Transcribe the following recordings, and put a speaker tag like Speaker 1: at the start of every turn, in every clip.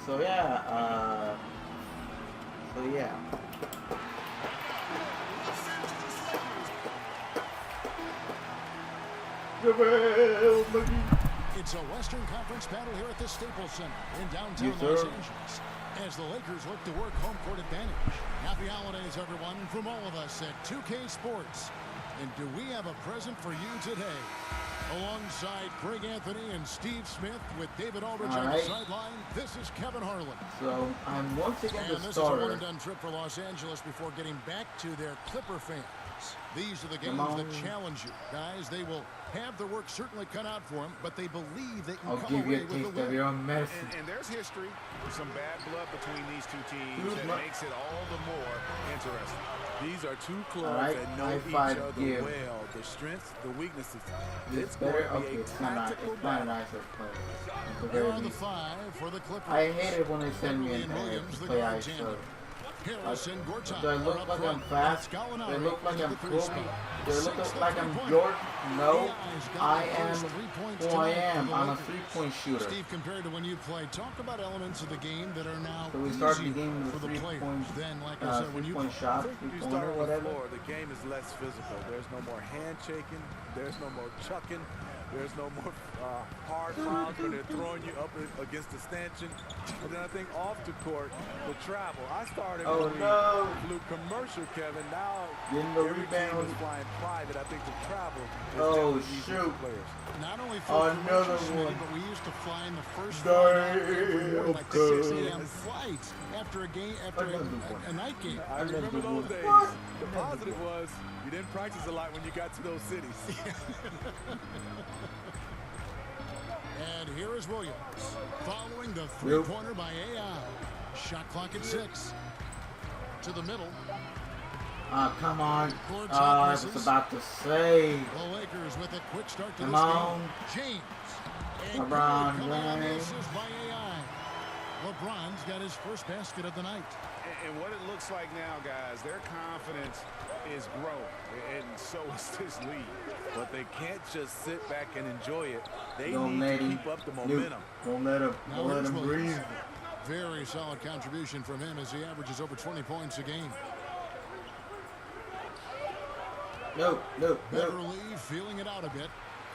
Speaker 1: So yeah,
Speaker 2: It's a Western Conference battle here at the Staples Center in downtown Los Angeles as the Lakers look to work home court advantage. Happy holidays, everyone, from all of us at 2K Sports. And do we have a present for you today? Alongside Greg Anthony and Steve Smith with David Aldridge on the sideline, this is Kevin Harlan.
Speaker 1: So I'm once again the
Speaker 2: this
Speaker 1: starter.
Speaker 2: Is a one-and-done trip for Los Angeles before getting back to their Clipper fans. These are the games that challenge you. Guys, they will have their work certainly cut out for them, but they believe they can come away with the win.
Speaker 3: And there's history, some bad blood between these two teams that makes it all the more interesting.
Speaker 4: These are two clubs that know each other well, the strengths, the weaknesses.
Speaker 1: It's better. Okay, it's not a nicer play.
Speaker 2: Here are the 5 for the Clippers.
Speaker 1: I hate it when they send me in there to play ice. Do I look like I'm fast? Do I look like I'm cool? Do I look like I'm Jordan? No, I am who I am. I'm a three-point shooter.
Speaker 2: Steve, compared to when you played, talk about elements of the game that are now
Speaker 1: so we start the game with
Speaker 2: for the players. Then, like I said, when you
Speaker 1: shot,
Speaker 4: you start on the floor, the game is less physical. There's no more handshaking. There's no more chucking. There's no more hard fouls when they're throwing you up against the stanchion. And then I think off the court, the travel. I started flew commercial, Kevin. Now every team is flying private. I think the travel is
Speaker 1: shoot.
Speaker 4: Players.
Speaker 2: Not only for
Speaker 1: another one,
Speaker 2: but we used to fly in the first morning, like 6 a.m. flights after a game, after a night game.
Speaker 4: I remember those days. The positive was you didn't practice a lot when you got to those cities.
Speaker 2: And here is Williams following the three-pointer by AI. Shot clock at 6. To the middle.
Speaker 1: Come on. I was about to say.
Speaker 2: The Lakers with a quick start to
Speaker 1: come
Speaker 2: this
Speaker 1: on.
Speaker 2: game. James.
Speaker 1: LeBron James.
Speaker 2: By AI. LeBron's got his first basket of the night.
Speaker 3: And what it looks like now, guys, their confidence is growing, and so is this lead.
Speaker 4: But they can't just sit back and enjoy it. They need to keep up the momentum.
Speaker 1: Don't let him breathe.
Speaker 2: Very solid contribution from him as he averages over 20 points a game. Beverly feeling it out a bit.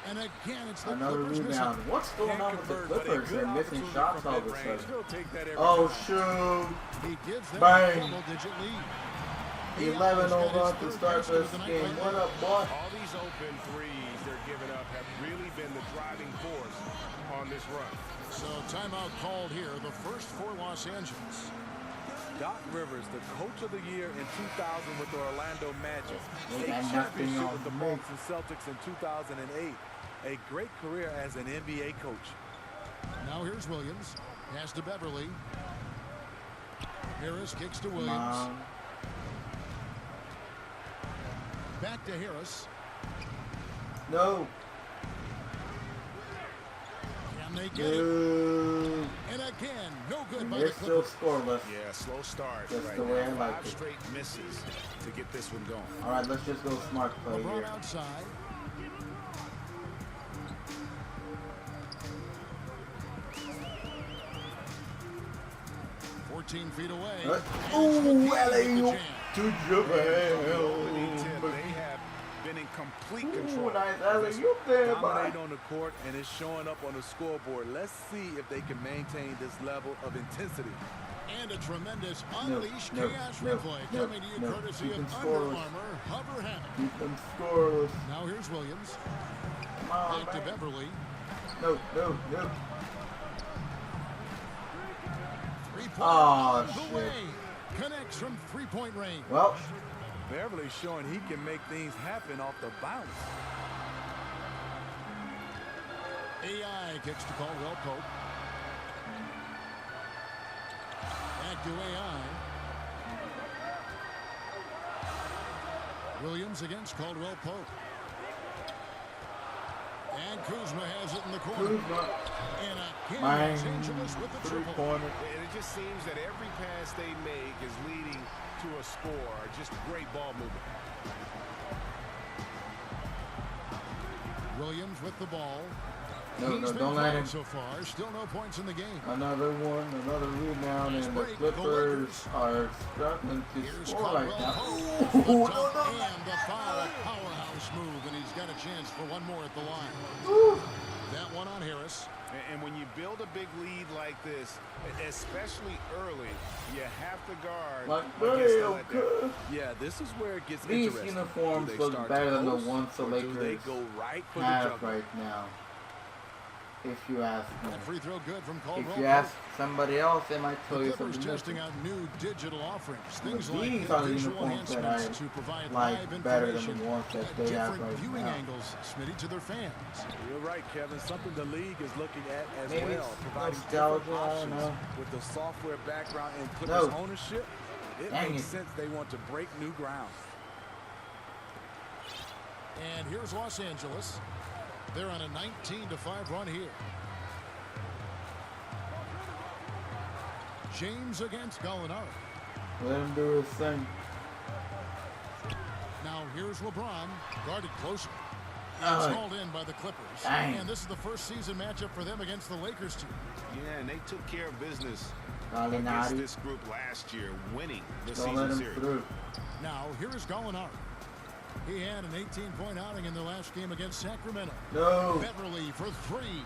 Speaker 2: And again, it's the
Speaker 1: another
Speaker 2: Clippers
Speaker 1: rebound.
Speaker 2: missing.
Speaker 1: What's going on with the Clippers? They're missing shots all of a sudden.
Speaker 4: Oh,
Speaker 1: shoot.
Speaker 2: He gives them
Speaker 1: Bang.
Speaker 2: a double-digit lead.
Speaker 1: 11-0 to start this game. What up, boy?
Speaker 3: All these open threes they're giving up have really been the driving force on this run.
Speaker 2: So timeout called here, the first for Los Angeles.
Speaker 4: Doc Rivers, the coach of the year in 2000 with the Orlando Magic. A
Speaker 1: got
Speaker 4: championship
Speaker 1: nothing
Speaker 4: with the
Speaker 1: on
Speaker 4: Boston Celtics in 2008. A great career as an NBA coach.
Speaker 2: Now here's Williams. Pass to Beverly. Harris kicks to Williams. Back to Harris.
Speaker 1: No.
Speaker 2: Can they get it? And again, no good by the
Speaker 1: They're still
Speaker 2: Clippers.
Speaker 1: scoreless.
Speaker 3: Yeah, slow start.
Speaker 1: That's
Speaker 3: right
Speaker 1: the way
Speaker 3: now.
Speaker 1: I like
Speaker 3: 5
Speaker 1: it.
Speaker 3: straight misses to get this one going.
Speaker 1: All right, let's just go smart play
Speaker 2: LeBron
Speaker 1: here.
Speaker 2: outside. Feet away.
Speaker 1: Ooh, alley-oop to JaVale.
Speaker 3: They have been in complete control.
Speaker 1: Ooh, nice alley-oop there,
Speaker 4: Dominate on the court and it's showing up on the scoreboard. Let's see if they can maintain this level of intensity.
Speaker 2: And a tremendous unleashed chaos replay coming to you courtesy of Under Armour Hover Hammock.
Speaker 1: Keep them scoreless.
Speaker 2: Now here's Williams.
Speaker 1: Come on,
Speaker 2: back to Beverly.
Speaker 1: No.
Speaker 2: Oh, shit. Connects from three-point range.
Speaker 4: Well, Beverly's showing he can make things happen off the bounce.
Speaker 2: AI kicks to Caldwell Pope. Back to AI. Williams against Caldwell Pope. And Kuzma has it in the corner. And again, Los Angeles with the triple.
Speaker 3: And it just seems that every pass they make is leading to a score. Just great ball movement.
Speaker 2: Williams with the ball.
Speaker 1: No, don't let him.
Speaker 2: So far, still no points in the game.
Speaker 1: Another one, another rebound, and the Clippers are struggling to score right now.
Speaker 2: Oh, no. And the foul, powerhouse move, and he's got a chance for one more at the line. That one on Harris.
Speaker 3: And when you build a big lead like this, especially early, you have to guard.
Speaker 4: Yeah, this is where it gets
Speaker 1: These
Speaker 4: interesting.
Speaker 1: uniforms look better than the ones the Lakers have right now. If you ask me.
Speaker 2: Free throw good from
Speaker 1: If you ask somebody else, they might tell you
Speaker 2: Clippers
Speaker 1: something
Speaker 2: testing
Speaker 1: different.
Speaker 2: out new digital offerings. Things
Speaker 1: These
Speaker 2: like
Speaker 1: are the
Speaker 2: visual
Speaker 1: uniforms that
Speaker 2: enhancements
Speaker 1: I
Speaker 2: to provide
Speaker 1: like
Speaker 2: live
Speaker 1: better than
Speaker 2: information
Speaker 1: the ones that they have
Speaker 2: different
Speaker 1: right
Speaker 2: viewing
Speaker 1: now.
Speaker 2: angles, Smitty, to their fans.
Speaker 4: You're right, Kevin. Something the league is looking at as
Speaker 1: Maybe
Speaker 4: well,
Speaker 1: it's
Speaker 4: providing
Speaker 1: nostalgia,
Speaker 4: different
Speaker 1: I don't
Speaker 4: options
Speaker 1: know.
Speaker 4: with the software background and Clippers
Speaker 1: No.
Speaker 4: ownership. It
Speaker 1: Dang
Speaker 4: makes
Speaker 1: it.
Speaker 4: sense they want to break new ground.
Speaker 2: And here's Los Angeles. They're on a 19-5 run here. James against Gallinari.
Speaker 1: Let him do his thing.
Speaker 2: Now here's LeBron, guarded closer. It's hauled in by the Clippers.
Speaker 1: Dang.
Speaker 2: And this is the first season matchup for them against the Lakers team.
Speaker 3: Yeah, and they took care of business
Speaker 1: Gallinari.
Speaker 3: against this group last year, winning the
Speaker 1: Don't let
Speaker 3: season
Speaker 1: him
Speaker 3: series.
Speaker 1: through.
Speaker 2: Now here is Gallinari. He had an 18-point outing in the last game against Sacramento.
Speaker 1: No.
Speaker 2: Beverly for three.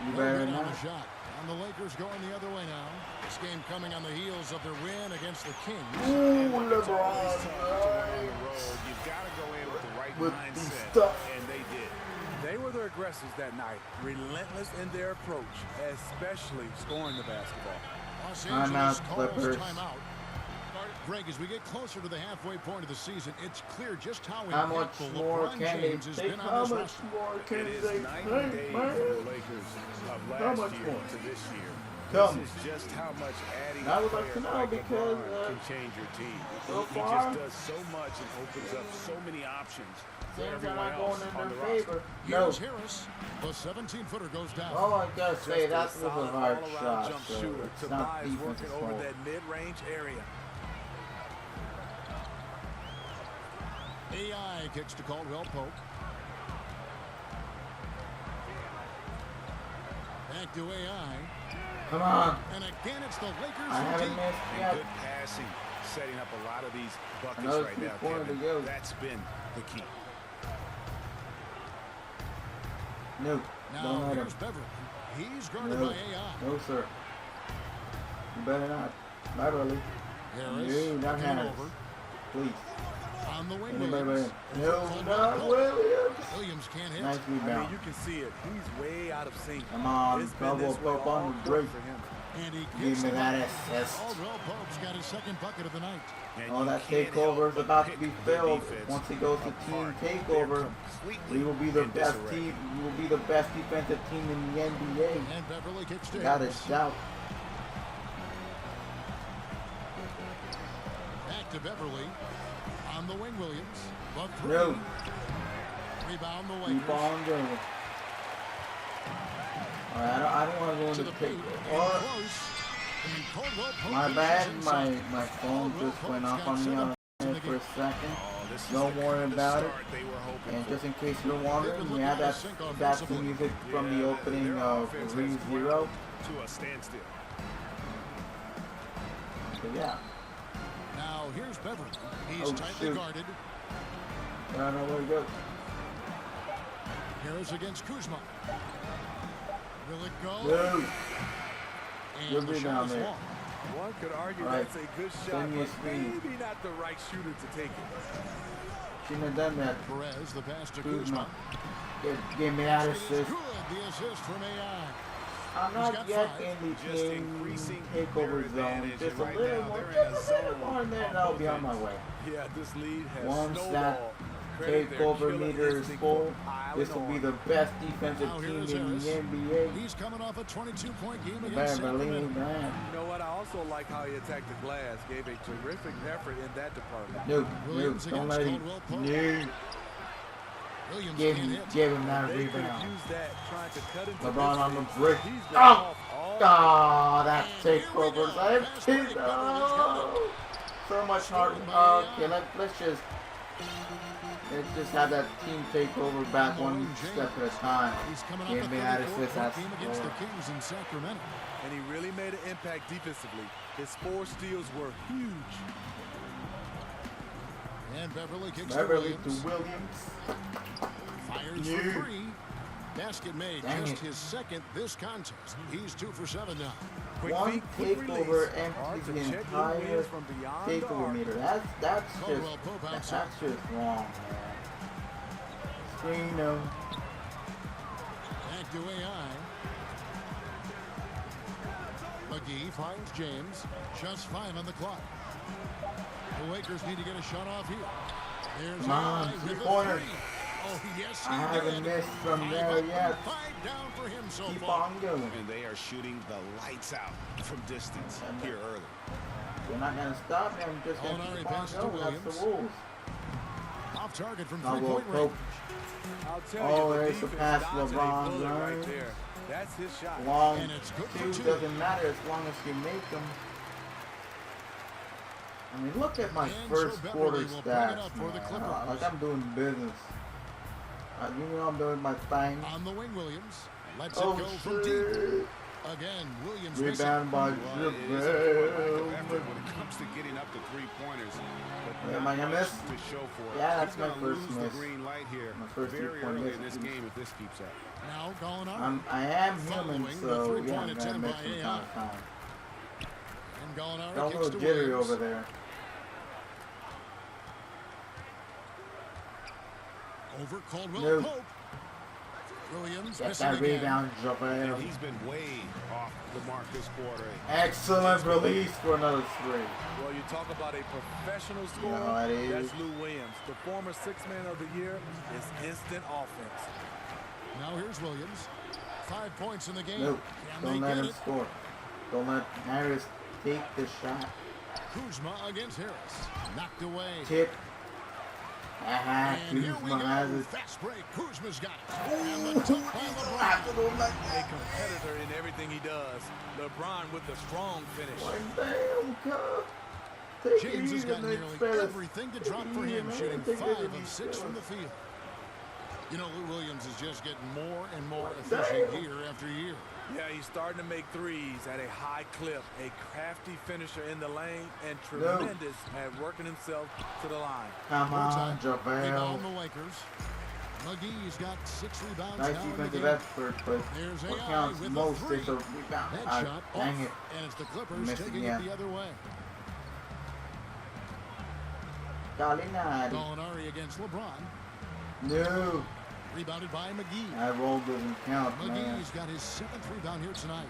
Speaker 1: You
Speaker 2: No
Speaker 1: better
Speaker 2: good on
Speaker 1: not.
Speaker 2: the shot. And the Lakers going the other way now. This game coming on the heels of their win against the Kings.
Speaker 1: Ooh,
Speaker 3: It's always tough to win on
Speaker 1: LeBron.
Speaker 3: the road. You've got to go in with the right
Speaker 1: With the
Speaker 3: mindset,
Speaker 1: stuff.
Speaker 3: and they did.
Speaker 4: They were the aggressors that night, relentless in their approach, especially scoring the basketball.
Speaker 2: Los
Speaker 1: Timeout,
Speaker 2: Angeles calls
Speaker 1: Clippers.
Speaker 2: timeout. Greg, as we get closer to the halfway point of the season, it's clear just how
Speaker 1: How much
Speaker 2: impactful
Speaker 1: more
Speaker 2: LeBron
Speaker 1: can they
Speaker 2: James has
Speaker 1: take?
Speaker 2: been
Speaker 1: How
Speaker 2: on this
Speaker 1: much
Speaker 2: roster.
Speaker 1: more can
Speaker 3: It is
Speaker 1: they
Speaker 3: night
Speaker 1: take,
Speaker 3: and day for
Speaker 1: man?
Speaker 3: the Lakers of
Speaker 1: How
Speaker 3: last
Speaker 1: much
Speaker 3: year
Speaker 1: more?
Speaker 3: to this year.
Speaker 1: Tell me.
Speaker 3: This is just how much adding
Speaker 1: I
Speaker 3: a
Speaker 1: would like
Speaker 3: player
Speaker 1: to know
Speaker 3: like
Speaker 1: because,
Speaker 3: LeBron can change your team.
Speaker 1: so
Speaker 3: He
Speaker 1: far,
Speaker 3: just does so much and opens up so many options for
Speaker 1: things are
Speaker 3: everyone
Speaker 1: not
Speaker 3: else
Speaker 1: going
Speaker 3: on
Speaker 1: in
Speaker 3: the
Speaker 1: their
Speaker 3: roster.
Speaker 1: favor. No.
Speaker 2: Here's Harris. The 17-footer goes down.
Speaker 1: All I gotta say,
Speaker 4: Just
Speaker 1: that was a
Speaker 4: solid
Speaker 1: hard
Speaker 4: all-around
Speaker 1: shot.
Speaker 4: jump
Speaker 1: So
Speaker 4: shooter.
Speaker 1: it's not
Speaker 4: Tobias working
Speaker 1: defense's
Speaker 4: over
Speaker 1: fault.
Speaker 4: that mid-range area.
Speaker 2: AI kicks to Caldwell Pope. Back to AI.
Speaker 1: Come on.
Speaker 2: And again, it's the Lakers
Speaker 1: I
Speaker 2: who
Speaker 1: haven't
Speaker 2: deep.
Speaker 1: missed
Speaker 3: And
Speaker 1: yet.
Speaker 3: good passing, setting up a lot of these buckets
Speaker 1: Another
Speaker 3: right now,
Speaker 1: three-pointer
Speaker 3: Kevin.
Speaker 1: to go.
Speaker 3: That's been the key.
Speaker 1: No.
Speaker 2: Now
Speaker 1: Don't let him.
Speaker 2: here's Beverly. He's guarded
Speaker 1: No.
Speaker 2: by AI.
Speaker 1: No, sir. You better not. Beverly.
Speaker 2: Harris
Speaker 1: No, not
Speaker 2: looking
Speaker 1: Harris.
Speaker 2: over.
Speaker 1: Please.
Speaker 2: On the wing,
Speaker 1: Anybody
Speaker 2: Williams.
Speaker 1: better? No, not Williams.
Speaker 2: Williams can't hit.
Speaker 1: Nice
Speaker 4: I mean,
Speaker 1: rebound.
Speaker 4: you can see it. He's way out of sync.
Speaker 1: Come on,
Speaker 4: It's been
Speaker 1: Caldwell
Speaker 4: this way
Speaker 1: Pope
Speaker 4: all
Speaker 1: on the
Speaker 4: quarter
Speaker 1: break.
Speaker 4: for him.
Speaker 2: And he
Speaker 1: Give
Speaker 2: gets
Speaker 1: me
Speaker 2: the
Speaker 1: that
Speaker 2: bucket.
Speaker 1: assist.
Speaker 2: Caldwell Pope's got his second bucket of the night.
Speaker 3: And
Speaker 1: Oh,
Speaker 3: you
Speaker 1: that
Speaker 3: can't
Speaker 1: takeover
Speaker 3: help
Speaker 1: is
Speaker 3: but
Speaker 1: about to
Speaker 3: pick
Speaker 1: be
Speaker 3: their
Speaker 1: filled.
Speaker 3: defense
Speaker 1: Once he goes to team
Speaker 3: apart.
Speaker 1: takeover,
Speaker 3: They're completely
Speaker 1: we will be the
Speaker 3: in
Speaker 1: best
Speaker 3: disarray.
Speaker 1: team. We will be the best defensive team in the NBA.
Speaker 2: And Beverly kicks to
Speaker 1: Got a
Speaker 2: Harris.
Speaker 1: shout.
Speaker 2: Back to Beverly. On the wing, Williams. The three.
Speaker 1: No.
Speaker 2: Rebound the
Speaker 1: Keep
Speaker 2: Lakers.
Speaker 1: on going. Alright, I don't want to go
Speaker 2: To
Speaker 1: into
Speaker 2: the paint.
Speaker 1: takeover.
Speaker 2: And
Speaker 1: Oh,
Speaker 2: close. And Caldwell Pope
Speaker 1: my
Speaker 2: finishes
Speaker 1: bad.
Speaker 2: inside.
Speaker 1: My phone just went off on me on it for a second.
Speaker 3: Oh, this is
Speaker 1: Don't
Speaker 3: the
Speaker 1: worry
Speaker 3: kind of
Speaker 1: about it.
Speaker 3: start they were hoping
Speaker 1: And
Speaker 3: for.
Speaker 1: just in case you're wondering, we had that's the music from the
Speaker 3: Yeah,
Speaker 1: opening
Speaker 3: their
Speaker 1: of
Speaker 3: offense has
Speaker 1: ReZero.
Speaker 3: ground to a standstill.
Speaker 1: So yeah,
Speaker 2: Now here's Beverly. He's
Speaker 1: Oh,
Speaker 2: tightly
Speaker 1: shoot.
Speaker 2: guarded.
Speaker 1: I don't know where to go.
Speaker 2: Harris against Kuzma. Will it go?
Speaker 1: No.
Speaker 2: And
Speaker 1: Good
Speaker 2: the shot
Speaker 1: rebound
Speaker 2: is
Speaker 1: there.
Speaker 2: long.
Speaker 4: One could argue
Speaker 1: All right.
Speaker 4: that's a good shot,
Speaker 1: Send me a
Speaker 4: but
Speaker 1: screen.
Speaker 4: maybe not the right shooter to take it.
Speaker 1: Shouldn't have done that.
Speaker 2: Perez, the pass to
Speaker 1: Kuzma.
Speaker 2: Kuzma.
Speaker 1: Give me that
Speaker 2: It is
Speaker 1: assist.
Speaker 2: good. The assist from AI.
Speaker 1: I'm
Speaker 2: He's got
Speaker 1: not yet
Speaker 2: five.
Speaker 1: in the
Speaker 3: Just
Speaker 1: team
Speaker 3: increasing
Speaker 1: takeover
Speaker 3: their
Speaker 1: zone.
Speaker 3: advantage,
Speaker 1: Just
Speaker 3: and
Speaker 1: a
Speaker 3: right
Speaker 1: little
Speaker 3: now
Speaker 1: more.
Speaker 3: they're in a
Speaker 1: Just a little
Speaker 3: zone
Speaker 1: more, and then
Speaker 3: on
Speaker 1: I'll
Speaker 3: both
Speaker 1: be on my
Speaker 3: ends.
Speaker 1: way.
Speaker 4: Yeah, this lead has
Speaker 1: Once
Speaker 4: snowballed.
Speaker 1: that
Speaker 4: Credit their
Speaker 1: takeover
Speaker 4: killer
Speaker 1: meter is
Speaker 4: instinct
Speaker 1: full,
Speaker 4: for piling
Speaker 1: this will be
Speaker 4: on.
Speaker 1: the best defensive
Speaker 2: Now
Speaker 1: team
Speaker 2: here's
Speaker 1: in the
Speaker 2: Harris.
Speaker 1: NBA.
Speaker 2: He's coming off a 22-point game against
Speaker 1: Beverly,
Speaker 2: Sacramento.
Speaker 1: man.
Speaker 4: You know what? I also like how he attacked the glass. Gave a terrific effort in that department.
Speaker 1: No,
Speaker 2: Williams
Speaker 1: don't
Speaker 2: against
Speaker 1: let him.
Speaker 2: Caldwell Pope.
Speaker 1: No.
Speaker 2: Williams
Speaker 1: Give
Speaker 2: can't
Speaker 1: him,
Speaker 2: hit.
Speaker 1: give him that
Speaker 4: They could have
Speaker 1: rebound.
Speaker 4: used that trying to cut into
Speaker 1: LeBron
Speaker 4: this
Speaker 1: on the
Speaker 4: lead.
Speaker 1: break.
Speaker 4: He's been
Speaker 1: Oh!
Speaker 4: off all
Speaker 1: Oh, that
Speaker 2: And here we
Speaker 1: takeover is
Speaker 2: go.
Speaker 1: empty.
Speaker 2: Pass break.
Speaker 1: Oh, so much hard.
Speaker 2: Stolen by
Speaker 1: Okay, let's just. Let's just have that team take over back one step at a time. Give me that assist. That's
Speaker 2: against the Kings in Sacramento.
Speaker 4: And he really made an impact defensively. His 4 steals were huge.
Speaker 2: And Beverly kicks
Speaker 1: Beverly
Speaker 2: to Williams.
Speaker 1: to Williams.
Speaker 2: Fires for 3. Basket made. Just his second this contest. He's 2 for 7 now.
Speaker 1: One takeover empties the entire takeover meter. That's just wrong, man. Screen no.
Speaker 2: Back to AI. McGee finds James. Just 5 on the clock. The Lakers need to get a shot off here. There's
Speaker 1: Come on, 3-pointer.
Speaker 2: Oh, yes,
Speaker 1: I haven't missed from there yet.
Speaker 2: 5 down for him so
Speaker 1: Keep
Speaker 2: far.
Speaker 1: on going.
Speaker 3: And they are shooting the lights out from distance here early.
Speaker 1: You're not going to stop him. Just going to keep on going. That's the rules.
Speaker 2: Off target from
Speaker 1: I'll
Speaker 2: 3-point
Speaker 1: go
Speaker 2: range.
Speaker 4: I'll tell you, the
Speaker 1: there's a
Speaker 4: defense
Speaker 1: pass,
Speaker 4: dodged a
Speaker 1: LeBron.
Speaker 4: bullet right there. That's his shot.
Speaker 1: Long
Speaker 2: And it's good for
Speaker 1: 2
Speaker 2: 2.
Speaker 1: doesn't matter as long as you make them. I mean, look at my
Speaker 2: And
Speaker 1: first
Speaker 2: so
Speaker 1: quarter
Speaker 2: Beverly will bring it
Speaker 1: stats,
Speaker 2: up for the
Speaker 1: man.
Speaker 2: Clippers.
Speaker 1: Like I'm doing business. You know I'm doing my thing.
Speaker 2: On the wing, Williams. Let's
Speaker 1: Oh,
Speaker 2: it go from deep.
Speaker 1: shit.
Speaker 2: Again, Williams
Speaker 1: Rebound by
Speaker 3: Well, it is a effort when it comes to getting up to 3-pointers. But
Speaker 1: Am I gonna miss?
Speaker 3: To show for it.
Speaker 1: Yeah, that's
Speaker 3: He's
Speaker 1: my
Speaker 3: gonna
Speaker 1: first
Speaker 3: lose
Speaker 1: miss.
Speaker 3: the green light here
Speaker 1: My first
Speaker 3: very
Speaker 1: 3-point
Speaker 3: early
Speaker 1: miss.
Speaker 3: in this game if this keeps up.
Speaker 2: Now going on.
Speaker 1: I am
Speaker 2: Following
Speaker 1: human,
Speaker 2: the
Speaker 1: so
Speaker 2: three-point
Speaker 1: yeah, I'm gonna
Speaker 2: attempt
Speaker 1: miss
Speaker 2: by
Speaker 1: from
Speaker 2: AI.
Speaker 1: time to time.
Speaker 2: And Gallinari
Speaker 1: Got a
Speaker 2: kicks
Speaker 1: little
Speaker 2: to
Speaker 1: jittery
Speaker 2: Williams.
Speaker 1: over there.
Speaker 2: Over Caldwell
Speaker 1: No.
Speaker 2: Pope. Williams
Speaker 1: Get
Speaker 2: missing
Speaker 1: that
Speaker 2: again.
Speaker 1: rebound,
Speaker 3: And
Speaker 1: JaVale.
Speaker 3: he's been way off the mark this quarter.
Speaker 1: Excellent release for another 3.
Speaker 4: Well, you talk about a professional scorer.
Speaker 1: know it is.
Speaker 4: That's Lou Williams. The former 6th man of the year is instant offense.
Speaker 2: Now here's Williams. 5 points in the game.
Speaker 1: Nope.
Speaker 2: Can
Speaker 1: Don't
Speaker 2: they
Speaker 1: let
Speaker 2: get
Speaker 1: him
Speaker 2: it?
Speaker 1: score. Don't let Harris take the shot.
Speaker 2: Kuzma against Harris. Knocked away.
Speaker 1: Tip. Aha,
Speaker 2: And here we
Speaker 1: Kuzma has
Speaker 2: go.
Speaker 1: it.
Speaker 2: Fast break. Kuzma's got it. And the dunk by LeBron.
Speaker 4: A competitor in everything he does. LeBron with a strong finish.
Speaker 1: Damn, cuz. Take
Speaker 2: James
Speaker 1: it
Speaker 2: has
Speaker 1: easy,
Speaker 2: got
Speaker 1: Nick
Speaker 2: nearly
Speaker 1: Fellas.
Speaker 2: everything to drop for him,
Speaker 1: man.
Speaker 2: shooting
Speaker 1: Take it
Speaker 2: 5
Speaker 1: easy,
Speaker 2: of 6 from the
Speaker 1: fellas.
Speaker 2: field. You know, Lou Williams is just getting more and more efficient
Speaker 1: Damn.
Speaker 2: year after year.
Speaker 4: Yeah, he's starting to make threes at a high clip. A crafty finisher in the lane and tremendous at working himself to the line.
Speaker 1: Come on,
Speaker 2: Rebound
Speaker 1: JaVale.
Speaker 2: the Lakers. McGee's got 6 rebounds
Speaker 1: Nice
Speaker 2: now in the
Speaker 1: defensive
Speaker 2: game.
Speaker 1: effort, but
Speaker 2: There's
Speaker 1: what
Speaker 2: AI
Speaker 1: counts
Speaker 2: with
Speaker 1: most
Speaker 2: the 3.
Speaker 1: is a rebound.
Speaker 2: That
Speaker 1: Ah,
Speaker 2: shot
Speaker 1: dang
Speaker 2: off,
Speaker 1: it.
Speaker 2: and it's the Clippers
Speaker 1: Missed
Speaker 2: taking
Speaker 1: again.
Speaker 2: it the other way.
Speaker 1: Gallinari.
Speaker 2: Gallinari against LeBron.
Speaker 1: No.
Speaker 2: Rebounded by McGee.
Speaker 1: That roll doesn't count, man.
Speaker 2: McGee's got his 7th rebound here tonight.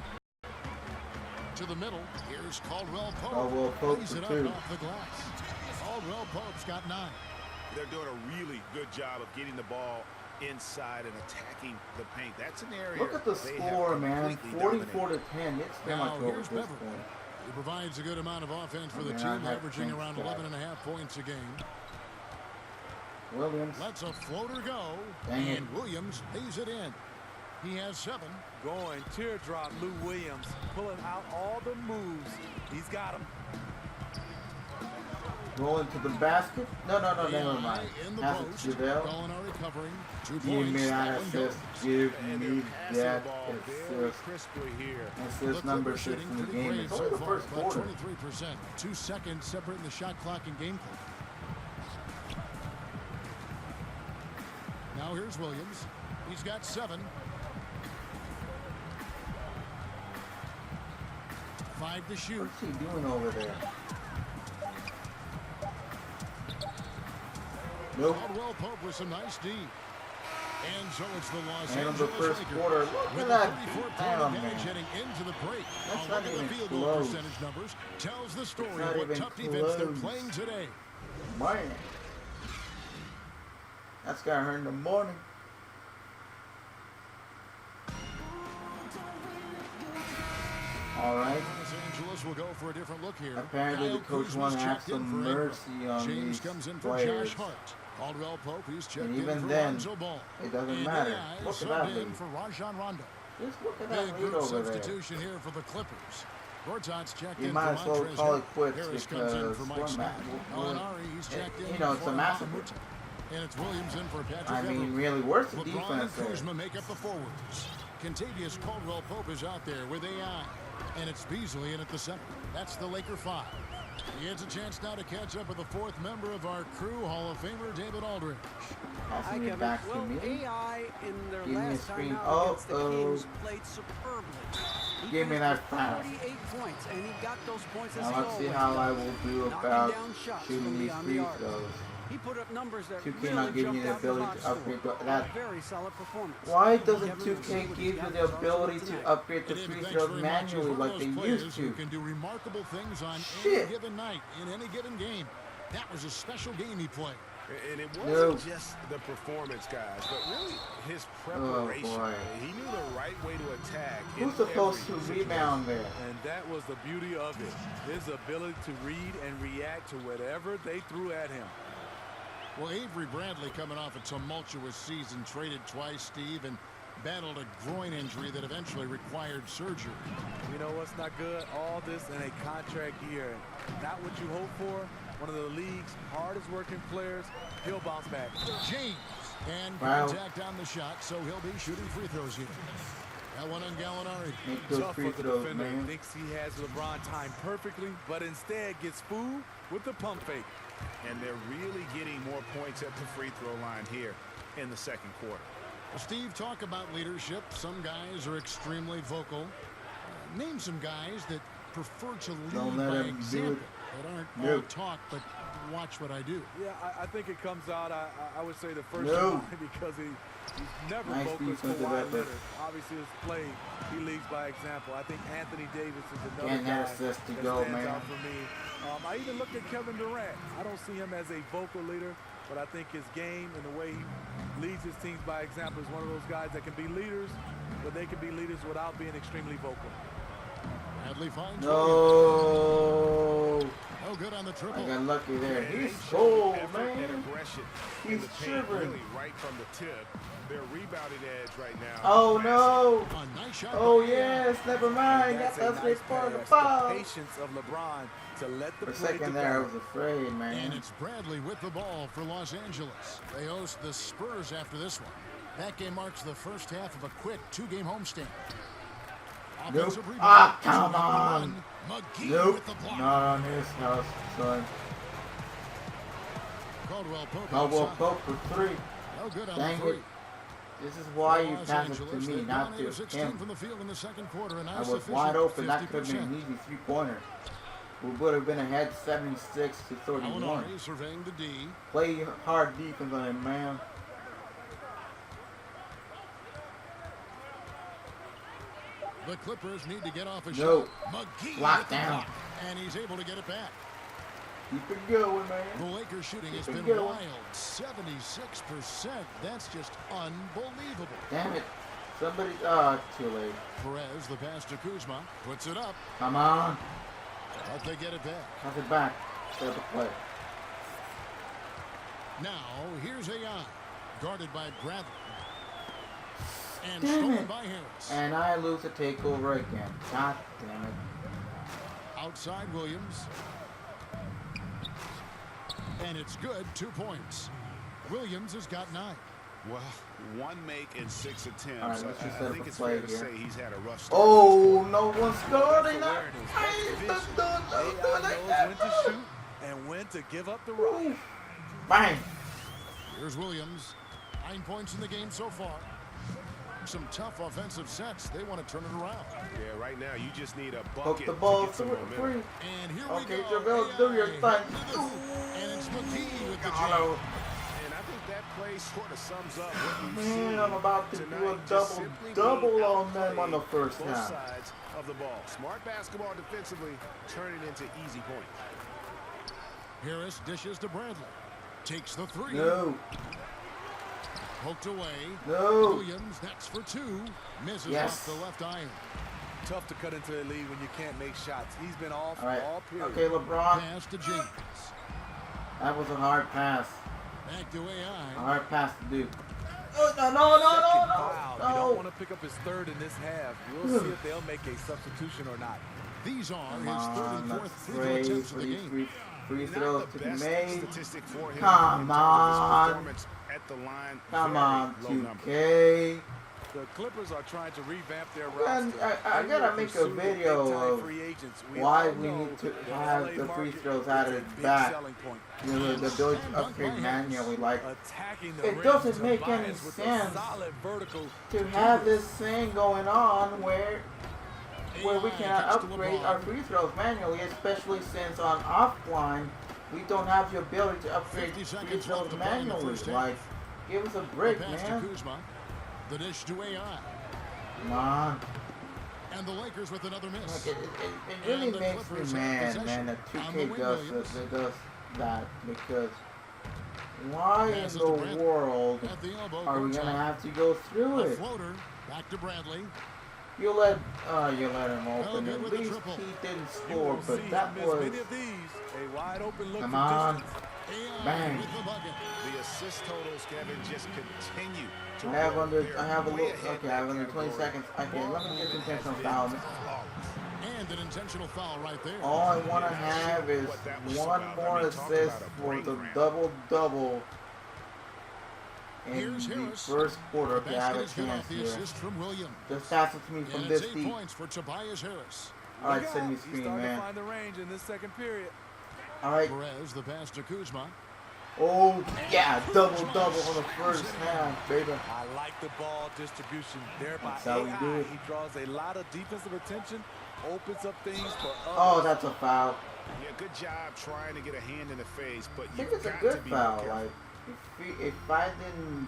Speaker 2: To the middle. Here's Caldwell Pope.
Speaker 1: Caldwell Pope
Speaker 2: Lays
Speaker 1: for
Speaker 2: it up
Speaker 1: 2.
Speaker 2: off the glass. Caldwell Pope's got 9.
Speaker 3: They're doing a really good job of getting the ball inside and attacking the paint. That's an area.
Speaker 1: Look at the
Speaker 3: they have
Speaker 1: score, man.
Speaker 3: completely
Speaker 1: 44
Speaker 3: dominated.
Speaker 1: to 10. It's pretty
Speaker 2: Now,
Speaker 1: much over
Speaker 2: here's
Speaker 1: at this
Speaker 2: Beverly.
Speaker 1: point.
Speaker 2: He provides a good amount of offense for the
Speaker 1: Man,
Speaker 2: team,
Speaker 1: I have
Speaker 2: averaging
Speaker 1: things
Speaker 2: around
Speaker 1: that-
Speaker 2: 11.5 points a game.
Speaker 1: Williams.
Speaker 2: Lets a floater go,
Speaker 1: Dang it.
Speaker 2: and Williams lays it in. He has 7.
Speaker 4: Going teardrop, Lou Williams pulling out all the moves. He's got them.
Speaker 1: Rolling to the basket. No, never mind.
Speaker 2: In the
Speaker 1: Pass it
Speaker 2: post.
Speaker 1: to JaVale.
Speaker 2: Gallinari covering. 2
Speaker 1: Give
Speaker 2: points.
Speaker 1: me that
Speaker 2: That one goes.
Speaker 1: assist. Give
Speaker 3: And
Speaker 1: me
Speaker 3: they're passing
Speaker 1: that
Speaker 3: the ball very
Speaker 1: assist.
Speaker 3: crisply here.
Speaker 1: Assist number 6
Speaker 2: shooting
Speaker 1: in the
Speaker 2: pretty
Speaker 1: game.
Speaker 2: great
Speaker 1: It's
Speaker 2: so
Speaker 1: only the
Speaker 2: far,
Speaker 1: first
Speaker 2: about
Speaker 1: quarter.
Speaker 2: 23%. 2 seconds separating the shot clock and game clock. Now here's Williams. He's got 7. 5 to shoot.
Speaker 1: What's he doing over there? Nope.
Speaker 2: Caldwell Pope with some nice D. And so it's the Los
Speaker 1: And of the
Speaker 2: Angeles
Speaker 1: first
Speaker 2: Lakers
Speaker 1: quarter. Look
Speaker 2: with
Speaker 1: at
Speaker 2: a
Speaker 1: that.
Speaker 2: 34-point
Speaker 1: Damn,
Speaker 2: advantage
Speaker 1: man.
Speaker 2: heading into the break.
Speaker 1: That's
Speaker 2: Now
Speaker 1: not
Speaker 2: look at the
Speaker 1: even
Speaker 2: field goal
Speaker 1: close.
Speaker 2: percentage numbers. Tells the story
Speaker 1: not
Speaker 2: of what
Speaker 1: even
Speaker 2: tough defense they're
Speaker 1: close.
Speaker 2: playing today.
Speaker 1: Man. That's got her in the morning. All right.
Speaker 2: Los Angeles will go for a different look here.
Speaker 1: Apparently, the
Speaker 2: Kyle
Speaker 1: coach
Speaker 2: Kuzma's
Speaker 1: wants to have
Speaker 2: checked in
Speaker 1: some
Speaker 2: for Ingram.
Speaker 1: mercy on
Speaker 2: James
Speaker 1: these
Speaker 2: comes in for
Speaker 1: players.
Speaker 2: Josh Hart. Caldwell Pope, he's checked
Speaker 1: And
Speaker 2: in
Speaker 1: even
Speaker 2: for
Speaker 1: then,
Speaker 2: Lonzo Ball.
Speaker 1: it doesn't
Speaker 2: And
Speaker 1: matter.
Speaker 2: AI
Speaker 1: Look at
Speaker 2: subbed
Speaker 1: that
Speaker 2: in
Speaker 1: lead.
Speaker 2: for Rajon Rondo.
Speaker 1: Just look at
Speaker 2: Big
Speaker 1: that lead
Speaker 2: group
Speaker 1: over there.
Speaker 2: substitution here for the Clippers. Gortat's checked
Speaker 1: You
Speaker 2: in
Speaker 1: might
Speaker 2: for
Speaker 1: as well
Speaker 2: Montrezl.
Speaker 1: call it quits
Speaker 2: Harris comes in
Speaker 1: because
Speaker 2: for Mike
Speaker 1: we're
Speaker 2: Smith. Gallinari, he's checked in
Speaker 1: you know, it's
Speaker 2: for
Speaker 1: a massacre.
Speaker 2: Mahmoud. And it's Williams in for Patrick
Speaker 1: I mean,
Speaker 2: Everett.
Speaker 1: really, where's the
Speaker 2: LeBron
Speaker 1: defense
Speaker 2: and
Speaker 1: there?
Speaker 2: Kuzma make up the forwards. Contavious Caldwell-Pope is out there with AI. And it's Beasley in at the center. That's the Laker 5. He has a chance now to catch up with the fourth member of our crew, Hall of Famer David Aldridge.
Speaker 1: Passing it back to me.
Speaker 5: AI in their
Speaker 1: Give me a
Speaker 5: last
Speaker 1: screen.
Speaker 5: time out against the
Speaker 1: Uh-oh.
Speaker 5: Kings played superbly. He
Speaker 1: Give me
Speaker 5: finished
Speaker 1: that
Speaker 5: with
Speaker 1: foul.
Speaker 5: 48 points, and he got those points as
Speaker 1: Now
Speaker 5: he
Speaker 1: let's see
Speaker 5: always
Speaker 1: how I
Speaker 5: does.
Speaker 1: will do
Speaker 5: Knocking
Speaker 1: about
Speaker 5: down shots
Speaker 1: shooting
Speaker 5: from
Speaker 1: these
Speaker 5: beyond
Speaker 1: free
Speaker 5: the arc.
Speaker 1: throws.
Speaker 5: He put up numbers that
Speaker 1: 2K
Speaker 5: really
Speaker 1: not giving you
Speaker 5: jumped
Speaker 1: the
Speaker 5: out the
Speaker 1: ability
Speaker 5: box
Speaker 1: to upgrade
Speaker 5: score.
Speaker 1: that.
Speaker 5: A very solid performance.
Speaker 1: Why doesn't
Speaker 5: Kevin, we'll see
Speaker 1: 2K
Speaker 5: what
Speaker 1: give
Speaker 5: he's
Speaker 1: you
Speaker 5: got
Speaker 1: the
Speaker 5: in store
Speaker 1: ability
Speaker 5: tonight.
Speaker 1: to upgrade the
Speaker 2: Dave,
Speaker 1: free
Speaker 2: thanks
Speaker 1: throws
Speaker 2: very much.
Speaker 1: manually
Speaker 2: He's one
Speaker 1: like
Speaker 2: of
Speaker 1: they
Speaker 2: those
Speaker 1: used
Speaker 2: players who
Speaker 1: to?
Speaker 2: can do remarkable things on
Speaker 1: Shit.
Speaker 2: any given night, in any given game. That was a special game he played.
Speaker 3: And it wasn't just the performance, guys, but really his preparation.
Speaker 1: boy.
Speaker 3: He knew the right way to attack.
Speaker 1: Who's supposed to rebound there?
Speaker 4: And that was the beauty of it. His ability to read and react to whatever they threw at him.
Speaker 2: Well, Avery Bradley coming off a tumultuous season, traded twice, Steve, and battled a groin injury that eventually required surgery.
Speaker 4: You know what's not good? All this in a contract year. Not what you hope for. One of the league's hardest working players. He'll bounce back.
Speaker 2: James, and
Speaker 1: Wow.
Speaker 2: contact on the shot, so he'll be shooting free throws here. That one on Gallinari.
Speaker 1: Make those
Speaker 4: Tough
Speaker 1: free
Speaker 4: for the
Speaker 1: throws,
Speaker 4: defender.
Speaker 1: man.
Speaker 4: Thinks he has LeBron timed perfectly, but instead gets fooled with the pump fake.
Speaker 3: And they're really getting more points at the free throw line here in the second quarter.
Speaker 2: Well, Steve, talk about leadership. Some guys are extremely vocal. Name some guys that prefer to
Speaker 1: Don't
Speaker 2: lead
Speaker 1: let
Speaker 2: by
Speaker 1: him do
Speaker 2: example.
Speaker 1: it.
Speaker 2: That aren't
Speaker 1: No.
Speaker 2: all talk, but watch what I do.
Speaker 4: Yeah, I think it comes out, I would say the first
Speaker 1: No.
Speaker 4: one because he's never
Speaker 1: Nice
Speaker 4: focused
Speaker 1: defensive
Speaker 4: Kawhi
Speaker 1: effort.
Speaker 4: Leonard. Obviously, his play, he leads by example. I think Anthony Davis is another
Speaker 1: Can't
Speaker 4: guy
Speaker 1: have assist to
Speaker 4: that
Speaker 1: go,
Speaker 4: stands
Speaker 1: man.
Speaker 4: out for me. I even looked at Kevin Durant. I don't see him as a vocal leader, but I think his game and the way he leads his teams by example is one of those guys that can be leaders, but they can be leaders without being extremely vocal.
Speaker 2: Bradley finds
Speaker 1: No.
Speaker 2: no good on the
Speaker 1: I
Speaker 2: triple.
Speaker 1: got lucky there.
Speaker 3: And
Speaker 1: He's
Speaker 3: they showed
Speaker 1: cold,
Speaker 3: effort and
Speaker 1: man.
Speaker 3: aggression in
Speaker 1: He's
Speaker 3: the paint,
Speaker 1: shivering.
Speaker 3: really right from the tip. Their rebounding edge right now.
Speaker 1: Oh no.
Speaker 2: A nice shot.
Speaker 1: Oh
Speaker 2: by
Speaker 1: yes, never mind.
Speaker 4: That's
Speaker 1: That's
Speaker 4: a
Speaker 1: the
Speaker 4: nice
Speaker 1: part of the
Speaker 4: pass.
Speaker 1: foul.
Speaker 4: The patience of LeBron to let the
Speaker 1: For a
Speaker 4: play
Speaker 1: second there, I
Speaker 4: develop.
Speaker 1: was afraid,
Speaker 2: And
Speaker 1: man.
Speaker 2: it's Bradley with the ball for Los Angeles. They host the Spurs after this one. That game marks the first half of a quick two-game homestand.
Speaker 1: Nope.
Speaker 2: Offensive rebound.
Speaker 1: Ah, come on.
Speaker 2: McGee
Speaker 1: Nope.
Speaker 2: with the block.
Speaker 1: Not on his house, son.
Speaker 2: Caldwell-Pope
Speaker 1: Caldwell
Speaker 2: outside.
Speaker 1: Pope for three.
Speaker 2: No good on
Speaker 1: Dang
Speaker 2: the three.
Speaker 1: it. This is why you
Speaker 2: Los
Speaker 1: pass it to
Speaker 2: Angeles,
Speaker 1: me,
Speaker 2: they've
Speaker 1: not
Speaker 2: gone
Speaker 1: to
Speaker 2: 8 of 16
Speaker 1: him.
Speaker 2: from the field in the second quarter, and
Speaker 1: I
Speaker 2: that's
Speaker 1: was
Speaker 2: sufficient.
Speaker 1: wide open. That could have
Speaker 2: 50%.
Speaker 1: been an easy three-pointer. We would have been ahead 76 to 31.
Speaker 2: Illinois surveying the D.
Speaker 1: Play hard defense on him, man.
Speaker 2: The Clippers need to get off a
Speaker 1: No.
Speaker 2: shot. McGee
Speaker 1: Lock
Speaker 2: with the
Speaker 1: down.
Speaker 2: block, and he's able to get it back.
Speaker 1: Keep it going,
Speaker 2: The
Speaker 1: man.
Speaker 2: Lakers shooting has
Speaker 1: Keep it
Speaker 2: been
Speaker 1: going.
Speaker 2: wild. 76%. That's just unbelievable.
Speaker 1: Damn it. Somebody, too late.
Speaker 2: Perez, the pass to Kuzma, puts it up,
Speaker 1: Come on.
Speaker 2: but they get it back.
Speaker 1: Pass it back. Set the play.
Speaker 2: Now, here's AI, guarded by Bradley. And
Speaker 1: Damn
Speaker 2: stolen
Speaker 1: it.
Speaker 2: by Harris.
Speaker 1: And I lose a takeover again. God damn it.
Speaker 2: Outside Williams. And it's good, 2 points. Williams has got 9.
Speaker 3: Well, one make in 6 attempts.
Speaker 1: All right, let's just set
Speaker 3: I
Speaker 1: up
Speaker 3: think
Speaker 1: a
Speaker 3: it's
Speaker 1: play
Speaker 3: fair to
Speaker 1: here.
Speaker 3: say he's had a rough start.
Speaker 1: Oh, no one's guarding that.
Speaker 4: Awareness,
Speaker 1: Hey,
Speaker 4: vision.
Speaker 1: don't do it like
Speaker 4: knows
Speaker 1: that.
Speaker 4: when to shoot and when to give up the rock.
Speaker 1: Ooh. Bang.
Speaker 2: Here's Williams. 9 points in the game so far. Some tough offensive sets. They want to turn it around.
Speaker 3: Yeah, right now you just need a
Speaker 1: Poke
Speaker 3: bucket
Speaker 1: the ball
Speaker 3: to get some
Speaker 1: through it
Speaker 3: momentum.
Speaker 1: free.
Speaker 2: And here
Speaker 1: Okay,
Speaker 2: we go.
Speaker 1: Javale, do your
Speaker 2: AI.
Speaker 1: thing.
Speaker 2: And it's McGee with the
Speaker 1: Hello.
Speaker 2: jam.
Speaker 3: And I think that play sort of sums up what we've seen
Speaker 1: Man, I'm about to
Speaker 3: tonight.
Speaker 1: do a
Speaker 3: Just simply
Speaker 1: double
Speaker 3: being
Speaker 1: on them on the
Speaker 3: outplayed
Speaker 1: first
Speaker 3: both
Speaker 1: half.
Speaker 3: sides of the ball. Smart basketball defensively, turning into easy points.
Speaker 2: Harris dishes to Bradley. Takes the 3.
Speaker 1: No.
Speaker 2: Poked away.
Speaker 1: No.
Speaker 2: Williams, that's for 2. Misses
Speaker 1: Yes.
Speaker 2: off the left iron.
Speaker 4: Tough to cut into the lead when you can't make shots. He's been off
Speaker 1: All right.
Speaker 4: all period.
Speaker 1: Okay, LeBron.
Speaker 2: Pass to James.
Speaker 1: That was a hard pass.
Speaker 2: Back to
Speaker 1: A
Speaker 2: AI.
Speaker 1: hard pass to do. Oh, no,
Speaker 4: Second foul. You don't
Speaker 1: no.
Speaker 4: want to pick up his third in this half. We'll see if they'll make a substitution or not.
Speaker 2: These are
Speaker 1: Come
Speaker 2: his third and
Speaker 1: on,
Speaker 2: fourth
Speaker 1: let's
Speaker 2: free throw
Speaker 1: pray
Speaker 2: attempts
Speaker 1: for
Speaker 2: of the
Speaker 1: these
Speaker 2: game.
Speaker 1: free free throws
Speaker 3: Not the
Speaker 1: to be
Speaker 3: best
Speaker 1: made.
Speaker 3: statistic for him
Speaker 1: Come
Speaker 3: in terms of his
Speaker 1: on.
Speaker 3: performance at the line.
Speaker 1: Come
Speaker 3: Very
Speaker 1: on,
Speaker 3: low number.
Speaker 1: 2K.
Speaker 4: The Clippers are trying to revamp their
Speaker 1: Man,
Speaker 4: roster.
Speaker 1: I
Speaker 4: They
Speaker 1: gotta
Speaker 4: will
Speaker 1: make a
Speaker 4: pursue the
Speaker 1: video
Speaker 4: big-time
Speaker 1: of
Speaker 4: free agents.
Speaker 1: why
Speaker 4: all
Speaker 1: we
Speaker 4: know
Speaker 1: need to
Speaker 4: the
Speaker 1: have
Speaker 4: LA
Speaker 1: the free
Speaker 4: market
Speaker 1: throws
Speaker 4: is
Speaker 1: added
Speaker 4: a big
Speaker 1: back.
Speaker 4: selling point.
Speaker 1: You know, the ability to upgrade manually. Like,
Speaker 4: Attacking the
Speaker 1: it
Speaker 4: rim,
Speaker 1: doesn't make any
Speaker 4: Tobias with a
Speaker 1: sense
Speaker 4: solid vertical
Speaker 1: to have this thing going on where we cannot upgrade our free throws manually, especially since on offline we don't have the ability to upgrade
Speaker 2: 50
Speaker 1: free
Speaker 2: seconds
Speaker 1: throws
Speaker 2: left to play in the
Speaker 1: manually.
Speaker 2: first half.
Speaker 1: Like, give us a break,
Speaker 2: The pass to
Speaker 1: man.
Speaker 2: Kuzma. The dish to AI.
Speaker 1: Come on.
Speaker 2: And the Lakers with another miss.
Speaker 1: Like, it really
Speaker 2: And the
Speaker 1: makes me
Speaker 2: Clippers have
Speaker 1: mad,
Speaker 2: possession
Speaker 1: man, that
Speaker 2: on
Speaker 1: 2K
Speaker 2: the
Speaker 1: does
Speaker 2: wing, Williams.
Speaker 1: that, because why
Speaker 2: Pass
Speaker 1: in
Speaker 2: it to
Speaker 1: the
Speaker 2: Bradley.
Speaker 1: world
Speaker 2: At the elbow,
Speaker 1: are we
Speaker 2: Gortat.
Speaker 1: gonna have to go through
Speaker 2: A
Speaker 1: it?
Speaker 2: floater. Back to Bradley.
Speaker 1: You let him open.
Speaker 2: good
Speaker 1: At
Speaker 2: with the
Speaker 1: least
Speaker 2: triple.
Speaker 1: he didn't
Speaker 4: You
Speaker 1: score,
Speaker 4: won't see
Speaker 1: but
Speaker 4: him
Speaker 1: that
Speaker 4: miss
Speaker 1: was
Speaker 4: many of these. A wide open look
Speaker 1: come
Speaker 4: from
Speaker 1: on.
Speaker 4: distance.
Speaker 2: AI
Speaker 1: Bang.
Speaker 2: with the bucket.
Speaker 3: The assist totals, Kevin, just continue to
Speaker 1: I have
Speaker 3: grow.
Speaker 1: under
Speaker 3: They're
Speaker 1: I have a
Speaker 3: way
Speaker 1: little
Speaker 3: ahead
Speaker 1: okay,
Speaker 3: in
Speaker 1: I have
Speaker 3: that
Speaker 1: under 20
Speaker 3: category.
Speaker 1: seconds. Okay,
Speaker 3: Ball
Speaker 1: let me get
Speaker 3: movement
Speaker 1: intentional
Speaker 3: has
Speaker 1: foul.
Speaker 3: been flawless.
Speaker 2: And an intentional foul right there.
Speaker 1: All I want to
Speaker 3: Yeah, not
Speaker 1: have
Speaker 3: sure
Speaker 1: is
Speaker 3: what that was
Speaker 1: one
Speaker 3: about.
Speaker 1: more
Speaker 3: I mean, talk
Speaker 1: assist
Speaker 3: about a
Speaker 1: for
Speaker 3: brain
Speaker 1: the
Speaker 3: cramp.
Speaker 1: double in
Speaker 2: Here's
Speaker 1: the
Speaker 2: Harris.
Speaker 1: first quarter.
Speaker 2: The
Speaker 1: Okay, I have a
Speaker 2: basket is good
Speaker 1: chance
Speaker 2: off the
Speaker 1: here.
Speaker 2: assist from Williams.
Speaker 1: Just pass it to me
Speaker 2: And
Speaker 1: from
Speaker 2: it's
Speaker 1: this
Speaker 2: 8
Speaker 1: deep.
Speaker 2: points for Tobias Harris.
Speaker 1: All right,
Speaker 4: Look
Speaker 1: send me
Speaker 4: out. He's
Speaker 1: screen,
Speaker 4: starting
Speaker 1: man.
Speaker 4: to find the range in this second period.
Speaker 1: All right.
Speaker 2: Perez, the pass to Kuzma.
Speaker 1: Oh yeah, double on the first half, baby.
Speaker 4: I like the ball distribution there by
Speaker 1: That's how we do
Speaker 4: AI.
Speaker 1: it.
Speaker 4: He draws a lot of defensive attention, opens up things for
Speaker 1: Oh,
Speaker 4: others.
Speaker 1: that's a foul.
Speaker 3: Yeah, good job trying to get a hand in the face, but
Speaker 1: I think
Speaker 3: you've
Speaker 1: it's a
Speaker 3: got
Speaker 1: good
Speaker 3: to be
Speaker 1: foul.
Speaker 3: more careful.
Speaker 1: Like, if I didn't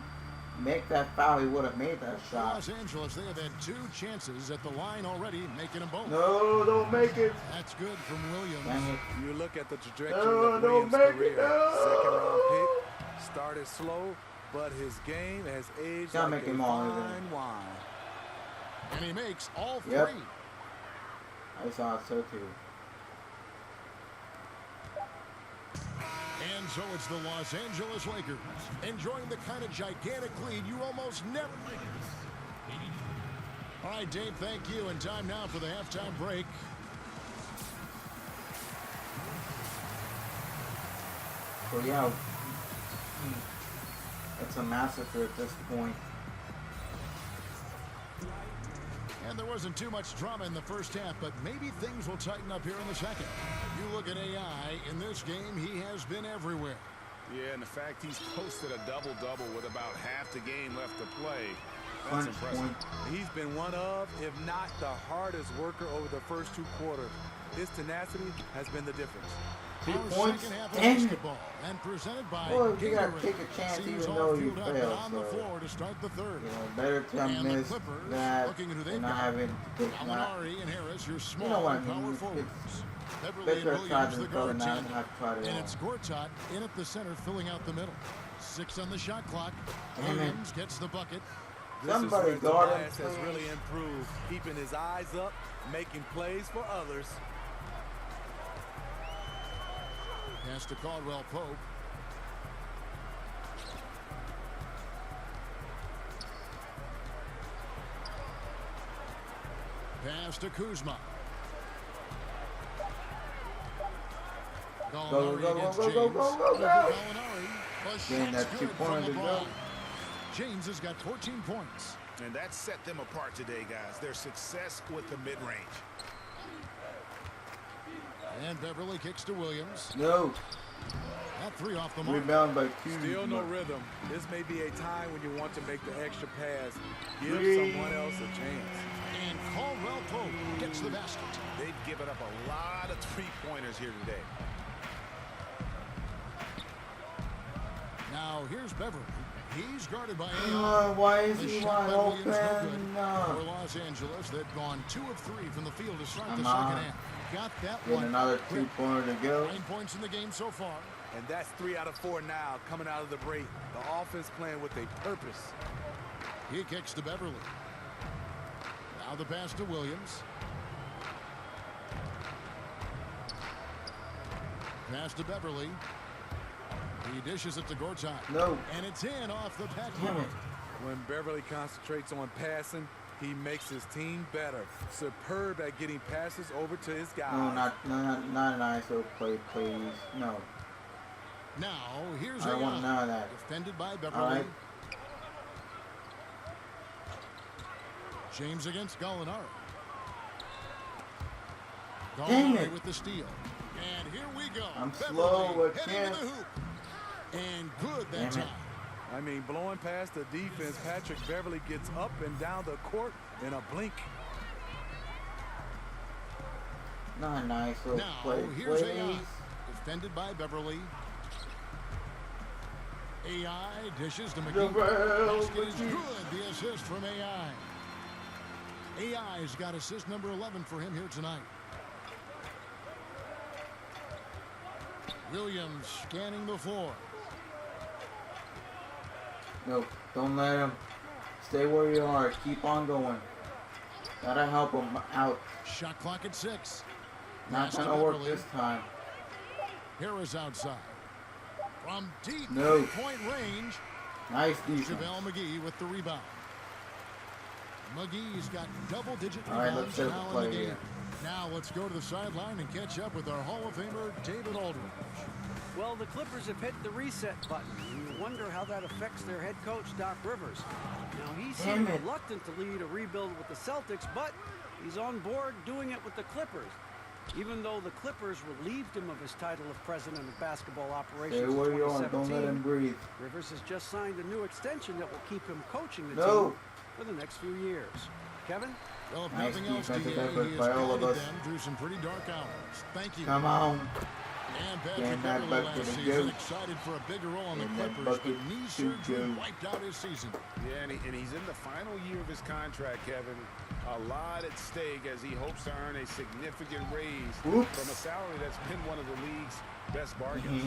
Speaker 1: make that foul, he would have made that shot.
Speaker 2: Los Angeles, they have had 2 chances at the line already, making them both.
Speaker 1: No, don't make it.
Speaker 2: That's good from Williams.
Speaker 1: Dang it.
Speaker 4: You look at the trajectory
Speaker 1: No,
Speaker 4: of
Speaker 1: don't
Speaker 4: Williams'
Speaker 1: make
Speaker 4: career.
Speaker 1: it. No.
Speaker 4: Second round pick, started slow, but his game has aged
Speaker 1: Gotta
Speaker 4: like
Speaker 1: make
Speaker 4: a
Speaker 1: him all, isn't
Speaker 4: fine wine.
Speaker 2: And he makes all 3.
Speaker 1: Yep. I saw it so too.
Speaker 2: And so it's the Los Angeles Lakers enjoying the kind of gigantic lead you almost never. All right, Dave, thank you. And time now for the halftime break.
Speaker 1: So yeah, it's a massacre at this point.
Speaker 2: And there wasn't too much drama in the first half, but maybe things will tighten up here in the second. You look at AI, in this game, he has been everywhere.
Speaker 3: Yeah, and the fact he's posted a double-double with about half the game left to play, that's
Speaker 1: Punch
Speaker 3: impressive.
Speaker 1: point.
Speaker 4: He's been one of, if not the hardest worker over the first 2 quarters. His tenacity has been the difference.
Speaker 1: 2
Speaker 2: Our
Speaker 1: points.
Speaker 2: second half of
Speaker 1: Dang it.
Speaker 2: basketball, and presented by
Speaker 1: Well, you gotta
Speaker 2: Gatorade.
Speaker 1: take a chance
Speaker 2: Seems
Speaker 1: even
Speaker 2: all
Speaker 1: though you
Speaker 2: fueled up
Speaker 1: fail,
Speaker 2: on the
Speaker 1: so,
Speaker 2: floor to start the third.
Speaker 1: You know, better to
Speaker 2: And the
Speaker 1: miss
Speaker 2: Clippers
Speaker 1: that
Speaker 2: looking at who they've
Speaker 1: than not
Speaker 2: got.
Speaker 1: having to take not.
Speaker 2: Gallinari and Harris, your small
Speaker 1: know what I
Speaker 2: and
Speaker 1: mean.
Speaker 2: power
Speaker 1: It's
Speaker 2: forwards. Beverly
Speaker 1: better
Speaker 2: and
Speaker 1: to try
Speaker 2: Williams,
Speaker 1: to
Speaker 2: the
Speaker 1: throw it
Speaker 2: guard
Speaker 1: now
Speaker 2: tandem.
Speaker 1: than have to try to
Speaker 2: And
Speaker 1: all.
Speaker 2: it's Gortat in at the center, filling out the middle. 6 on the shot clock.
Speaker 1: Damn it.
Speaker 2: Williams gets the bucket.
Speaker 4: This
Speaker 1: Somebody
Speaker 4: is where
Speaker 1: guard him,
Speaker 4: Tobias has
Speaker 1: please.
Speaker 4: really improved, keeping his eyes up, making plays for others.
Speaker 2: Pass to Caldwell Pope. Pass to Kuzma. Gallinari
Speaker 1: go,
Speaker 2: against
Speaker 1: go,
Speaker 2: James.
Speaker 1: go, go, go, go.
Speaker 2: Over Gallinari. The
Speaker 1: Getting
Speaker 2: shot's
Speaker 1: that
Speaker 2: good
Speaker 1: 2-pointer
Speaker 2: from
Speaker 1: to
Speaker 2: LeBron.
Speaker 1: go.
Speaker 2: James has got 14 points.
Speaker 3: And that set them apart today, guys. Their success with the mid-range.
Speaker 2: And Beverly kicks to Williams.
Speaker 1: No.
Speaker 2: That 3 off the mark.
Speaker 1: Rebound by Kuzma.
Speaker 4: Still no rhythm. This may be a time when you want to make the extra pass. Give
Speaker 1: Three.
Speaker 4: someone else a chance.
Speaker 2: And Caldwell Pope gets the basket.
Speaker 3: They've given up a lot of three-pointers here today.
Speaker 2: Now here's Beverly. He's guarded by AI.
Speaker 1: Why is
Speaker 2: The
Speaker 1: he
Speaker 2: shot
Speaker 1: wide
Speaker 2: by Williams no
Speaker 1: open?
Speaker 2: good.
Speaker 1: No.
Speaker 2: For Los Angeles, they've gone 2 of 3 from the field to start the
Speaker 1: Come
Speaker 2: second
Speaker 1: on.
Speaker 2: half. Got that
Speaker 1: Getting
Speaker 2: one.
Speaker 1: another
Speaker 2: quick.
Speaker 1: 2-pointer to go.
Speaker 2: 9 points in the game so far.
Speaker 4: And that's 3 out of 4 now, coming out of the break. The offense playing with a purpose.
Speaker 2: He kicks to Beverly. Now the pass to Williams. Pass to Beverly. He dishes it to Gortat.
Speaker 1: No.
Speaker 2: And it's in off the
Speaker 1: Damn
Speaker 2: backboard.
Speaker 1: it.
Speaker 4: When Beverly concentrates on passing, He makes his team better. Superb at getting passes over to his guys.
Speaker 1: No, not an ISO play, please. No.
Speaker 2: Now, here's
Speaker 1: I don't want none of that.
Speaker 2: Defended by Beverly.
Speaker 1: All right.
Speaker 2: James against Gallinari.
Speaker 1: Dang it.
Speaker 2: With the steal. And here we go.
Speaker 1: I'm
Speaker 2: Beverly
Speaker 1: slow
Speaker 2: heading
Speaker 1: again.
Speaker 2: to the hoop. And good that
Speaker 1: Damn it.
Speaker 2: time.
Speaker 4: I mean, blowing past the defense, Patrick Beverly gets up and down the court in a blink.
Speaker 1: Not an ISO
Speaker 2: Now,
Speaker 1: play,
Speaker 2: here's
Speaker 1: please.
Speaker 2: AI. Defended by Beverly. AI dishes to McGee. Basket is good. The assist from AI. AI's got assist number 11 for him here tonight. Williams scanning the floor.
Speaker 1: No, don't let him. Stay where you are. Keep on going. Gotta help him out.
Speaker 2: Shot clock at 6.
Speaker 1: Not gonna work this time.
Speaker 2: Harris outside. From deep
Speaker 1: No.
Speaker 2: three-point range.
Speaker 1: Nice defense.
Speaker 2: JaVale McGee with the rebound. McGee's got double-digit
Speaker 1: All right,
Speaker 2: rebounds
Speaker 1: let's
Speaker 2: now
Speaker 1: just
Speaker 2: in
Speaker 1: play
Speaker 2: the game.
Speaker 1: here.
Speaker 2: Now let's go to the sideline and catch up with our Hall of Famer, David Aldridge.
Speaker 5: Well, the Clippers have hit the reset button. You wonder how that affects their head coach, Doc Rivers. Now, he seemed
Speaker 1: Damn it.
Speaker 5: reluctant to lead a rebuild with the Celtics, but he's on board doing it with the Clippers. Even though the Clippers relieved him of his title of president of basketball operations
Speaker 1: Stay
Speaker 5: in
Speaker 1: where you are.
Speaker 5: 2017,
Speaker 1: Don't let him breathe.
Speaker 5: Rivers has just signed a new extension that will keep him coaching the
Speaker 1: No.
Speaker 5: team for the next few years. Kevin?
Speaker 2: Well, if
Speaker 1: Nice
Speaker 2: nothing else,
Speaker 1: defensive
Speaker 2: DA,
Speaker 1: effort
Speaker 2: he has
Speaker 1: by all of
Speaker 2: guided
Speaker 1: us.
Speaker 2: them through some pretty dark hours. Thank you.
Speaker 1: Come on.
Speaker 2: And
Speaker 1: Getting
Speaker 2: Patrick
Speaker 1: that
Speaker 2: Beverly
Speaker 1: bucket
Speaker 2: last
Speaker 1: to
Speaker 2: season
Speaker 1: go.
Speaker 2: excited for a bigger role on the
Speaker 1: Getting that
Speaker 2: Clippers, but
Speaker 1: bucket
Speaker 2: knee
Speaker 1: to
Speaker 2: surgery
Speaker 1: go.
Speaker 2: wiped out his season.
Speaker 3: Yeah, and he's in the final year of his contract, Kevin. A lot at stake as he hopes to earn a significant raise
Speaker 1: Oops.
Speaker 3: from a salary that's been one of the league's best bargains.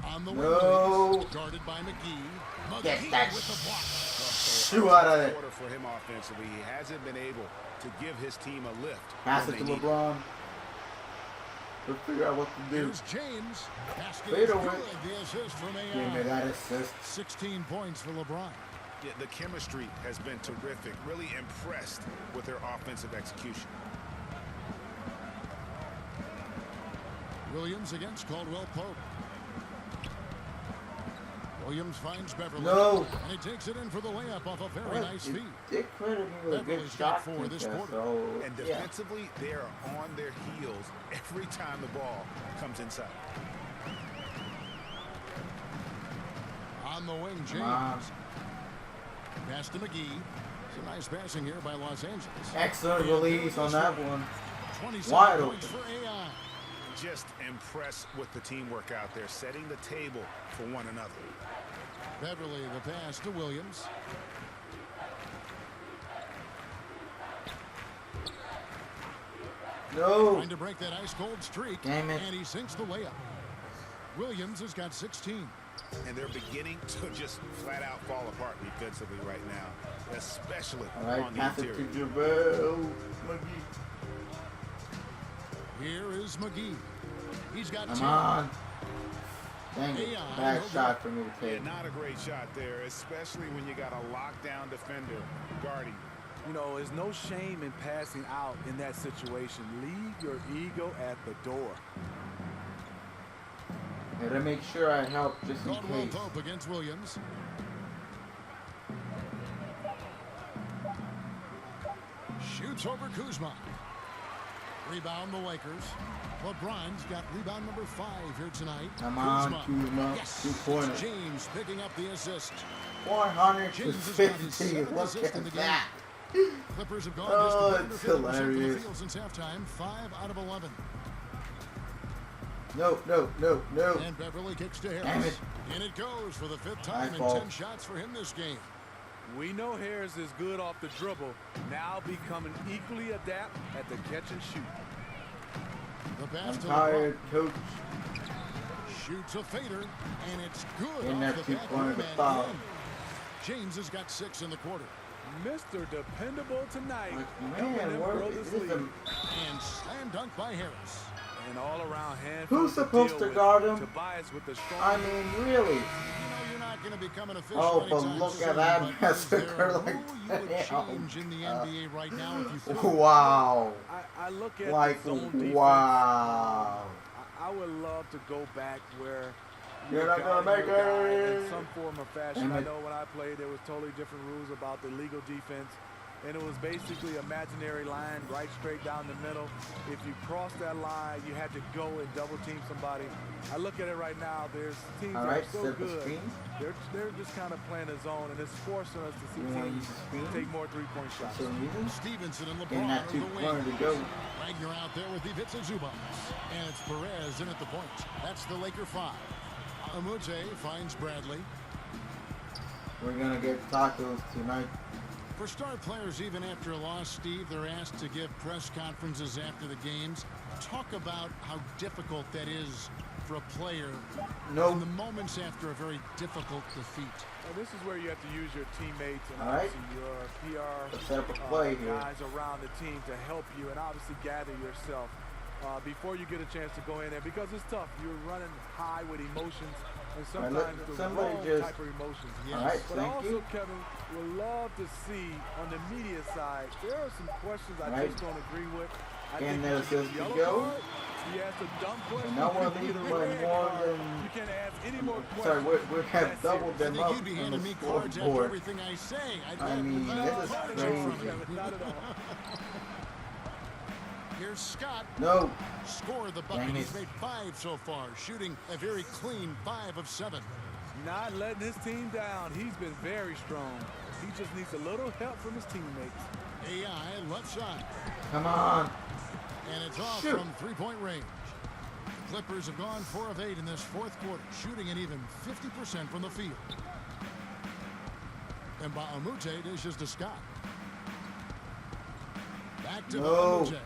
Speaker 2: On the
Speaker 1: No.
Speaker 2: wing, guarded by McGee.
Speaker 1: Get
Speaker 2: McGee
Speaker 1: that
Speaker 2: with the block.
Speaker 1: shoe out of it.
Speaker 3: Quarter for him offensively. He hasn't been able to give his team a lift.
Speaker 1: Pass
Speaker 3: when
Speaker 1: it to
Speaker 3: they need
Speaker 1: LeBron. We'll figure out what to do.
Speaker 2: Here's James. Basket
Speaker 1: Fade
Speaker 2: is
Speaker 1: away.
Speaker 2: good. The assist from
Speaker 1: Give me
Speaker 2: AI.
Speaker 1: that assist.
Speaker 2: 16 points for LeBron.
Speaker 3: Yeah, the chemistry has been terrific. Really impressed with their offensive execution.
Speaker 2: Williams against Caldwell Pope. Williams finds Beverly.
Speaker 1: No.
Speaker 2: And he takes it in for the layup off a very
Speaker 1: What?
Speaker 2: nice feed.
Speaker 1: They credited me with a good
Speaker 2: Beverly's got
Speaker 1: shot
Speaker 2: 4 this
Speaker 1: contest,
Speaker 2: quarter.
Speaker 1: so
Speaker 3: And
Speaker 1: yeah.
Speaker 3: defensively, they are on their heels every time the ball comes inside.
Speaker 2: On the wing,
Speaker 1: Come on.
Speaker 2: James. Pass to McGee. Some nice passing here by Los Angeles.
Speaker 1: Excellent release on that one.
Speaker 2: 27
Speaker 1: Wide
Speaker 2: points
Speaker 1: open.
Speaker 2: for AI.
Speaker 3: Just impressed with the teamwork out there, setting the table for one another.
Speaker 2: Beverly, the pass to Williams.
Speaker 1: No.
Speaker 2: Trying to break that ice-cold streak.
Speaker 1: Damn it.
Speaker 2: And he sinks the layup. Williams has got 16.
Speaker 3: And they're beginning to just flat out fall apart defensively right now, especially
Speaker 1: All right,
Speaker 3: on the
Speaker 1: pass it to
Speaker 3: interior.
Speaker 1: JaVale McGee.
Speaker 2: Here is McGee. He's got
Speaker 1: Come
Speaker 2: 10.
Speaker 1: on. Dang it.
Speaker 2: AI,
Speaker 1: Bad
Speaker 2: no
Speaker 1: shot for me to
Speaker 3: Yeah,
Speaker 1: take.
Speaker 3: not a great shot there, especially when you got a lockdown defender guarding.
Speaker 4: You know, there's no shame in passing out in that situation. Leave your ego at the door.
Speaker 1: Gotta make sure I help just in
Speaker 2: Caldwell
Speaker 1: case.
Speaker 2: Pope against Williams. Shoots over Kuzma. Rebound the Lakers. LeBron's got rebound number 5 here tonight.
Speaker 1: Come on, Kuzma.
Speaker 2: Yes.
Speaker 1: 2 pointers.
Speaker 2: James picking up the assist.
Speaker 1: 400 to
Speaker 2: James has got his
Speaker 1: 50.
Speaker 2: 7th
Speaker 1: Look
Speaker 2: assist in the
Speaker 1: at
Speaker 2: game.
Speaker 1: that.
Speaker 2: Clippers have gone
Speaker 1: Oh,
Speaker 2: just
Speaker 1: it's
Speaker 2: under 50% from the
Speaker 1: hilarious.
Speaker 2: field since halftime. 5 out of 11.
Speaker 1: No, no, no, no.
Speaker 2: And Beverly kicks to
Speaker 1: Damn
Speaker 2: Harris.
Speaker 1: it.
Speaker 2: And it goes for the 5th
Speaker 1: My
Speaker 2: time and
Speaker 1: fault.
Speaker 2: 10 shots for him this game.
Speaker 4: We know Harris is good off the dribble, now becoming equally adept at the catch and shoot.
Speaker 2: The pass
Speaker 1: I'm
Speaker 2: to
Speaker 1: tired,
Speaker 2: LeBron.
Speaker 1: coach.
Speaker 2: Shoots a fader, and it's good
Speaker 1: In
Speaker 2: off
Speaker 1: that
Speaker 2: the
Speaker 1: 2
Speaker 2: back
Speaker 1: pointer
Speaker 2: rim
Speaker 1: to
Speaker 2: and
Speaker 1: foul.
Speaker 2: in. James has got 6 in the quarter.
Speaker 4: Mr. Dependable tonight.
Speaker 1: Like,
Speaker 4: helping
Speaker 1: man,
Speaker 4: them
Speaker 1: where
Speaker 4: grow
Speaker 1: is
Speaker 4: this
Speaker 1: this?
Speaker 4: lead.
Speaker 2: And slam dunk by Harris.
Speaker 4: An all-around hand.
Speaker 1: Who's supposed to guard him?
Speaker 4: Tobias with the strong.
Speaker 1: I mean, really.
Speaker 2: You know you're not not going to become an official.
Speaker 1: Oh, but
Speaker 2: anytime
Speaker 1: look
Speaker 2: soon,
Speaker 1: at that
Speaker 2: but
Speaker 1: massacre!
Speaker 2: is there a
Speaker 1: Like,
Speaker 2: rule you would change in the NBA right now if you could?
Speaker 1: wow!
Speaker 4: I look at
Speaker 1: Like,
Speaker 4: the zone defense.
Speaker 1: wow!
Speaker 4: I would love to go back where
Speaker 1: You're not gonna make
Speaker 4: in
Speaker 1: it.
Speaker 4: some form or fashion. I know when I played, there was totally different rules about the legal defense, and it was basically imaginary line right straight down the middle. If you crossed that line, you had to go and double team somebody. I look at it right now. There's teams that are so good. They're just kind of playing a zone, and it's forcing us to see teams take more three-point shots.
Speaker 2: Stevenson and LeBron are the wings. Wagner out there with Ivica Zubac. And it's Perez in at the point. That's the Laker 5. Amute finds Bradley.
Speaker 1: We're gonna get tacos tonight.
Speaker 2: For star players, even after a loss, Steve, they're asked to give press conferences after the games. Talk about how difficult that is for a player in the moments after a very difficult defeat.
Speaker 4: Well, this is where you have to use your teammates and
Speaker 1: obviously
Speaker 4: your
Speaker 1: PR
Speaker 4: guys around the team to help you and obviously gather yourself before you get a chance to go in there, because it's tough. You're running high with emotions, and sometimes the wrong type of emotions.
Speaker 1: Yes.
Speaker 4: But also, Kevin, would love to see on the media side, there are some questions I just don't agree with. I think
Speaker 1: there's just to go.
Speaker 4: He asked a dumb question.
Speaker 1: No one leaves by more than.
Speaker 4: You can't ask any more questions.
Speaker 1: Sorry, we have doubled them up
Speaker 2: you'd be
Speaker 1: on
Speaker 2: handing
Speaker 1: the
Speaker 2: me cards after
Speaker 1: scoreboard.
Speaker 2: everything I say.
Speaker 1: I mean, this is crazy.
Speaker 4: Not at all.
Speaker 2: Here's Scott.
Speaker 1: No.
Speaker 2: Scored the bucket. He's made 5 so far, shooting a very clean 5 of 7.
Speaker 4: Not letting his team down. He's been very strong. He just needs a little help from his teammates.
Speaker 2: AI left side.
Speaker 1: Come on.
Speaker 2: And it's off from three-point range. The Clippers have gone 4 of 8 in this fourth quarter, shooting an even 50% from the field. And Baamute dishes to Scott. Back to Baamute.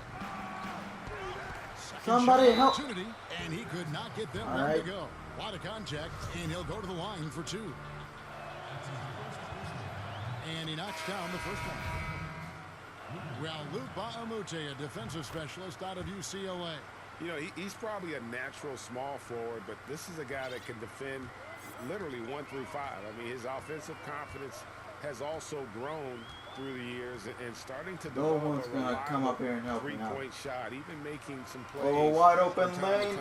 Speaker 1: Somebody help.
Speaker 2: And he could not get that one to go. A lot of contact, and he'll go to the line for 2. And he knocks down the first one. Well, Luke Baamute, a defensive specialist out of UCLA.
Speaker 3: You know, he's probably a natural small forward, but this is a guy that can defend literally 1 through 5. I mean, his offensive confidence has also grown through the years and starting to develop
Speaker 1: no one's gonna come up here and help me out.
Speaker 3: 3-point shot, even making some plays.
Speaker 1: Oh, wide open lane.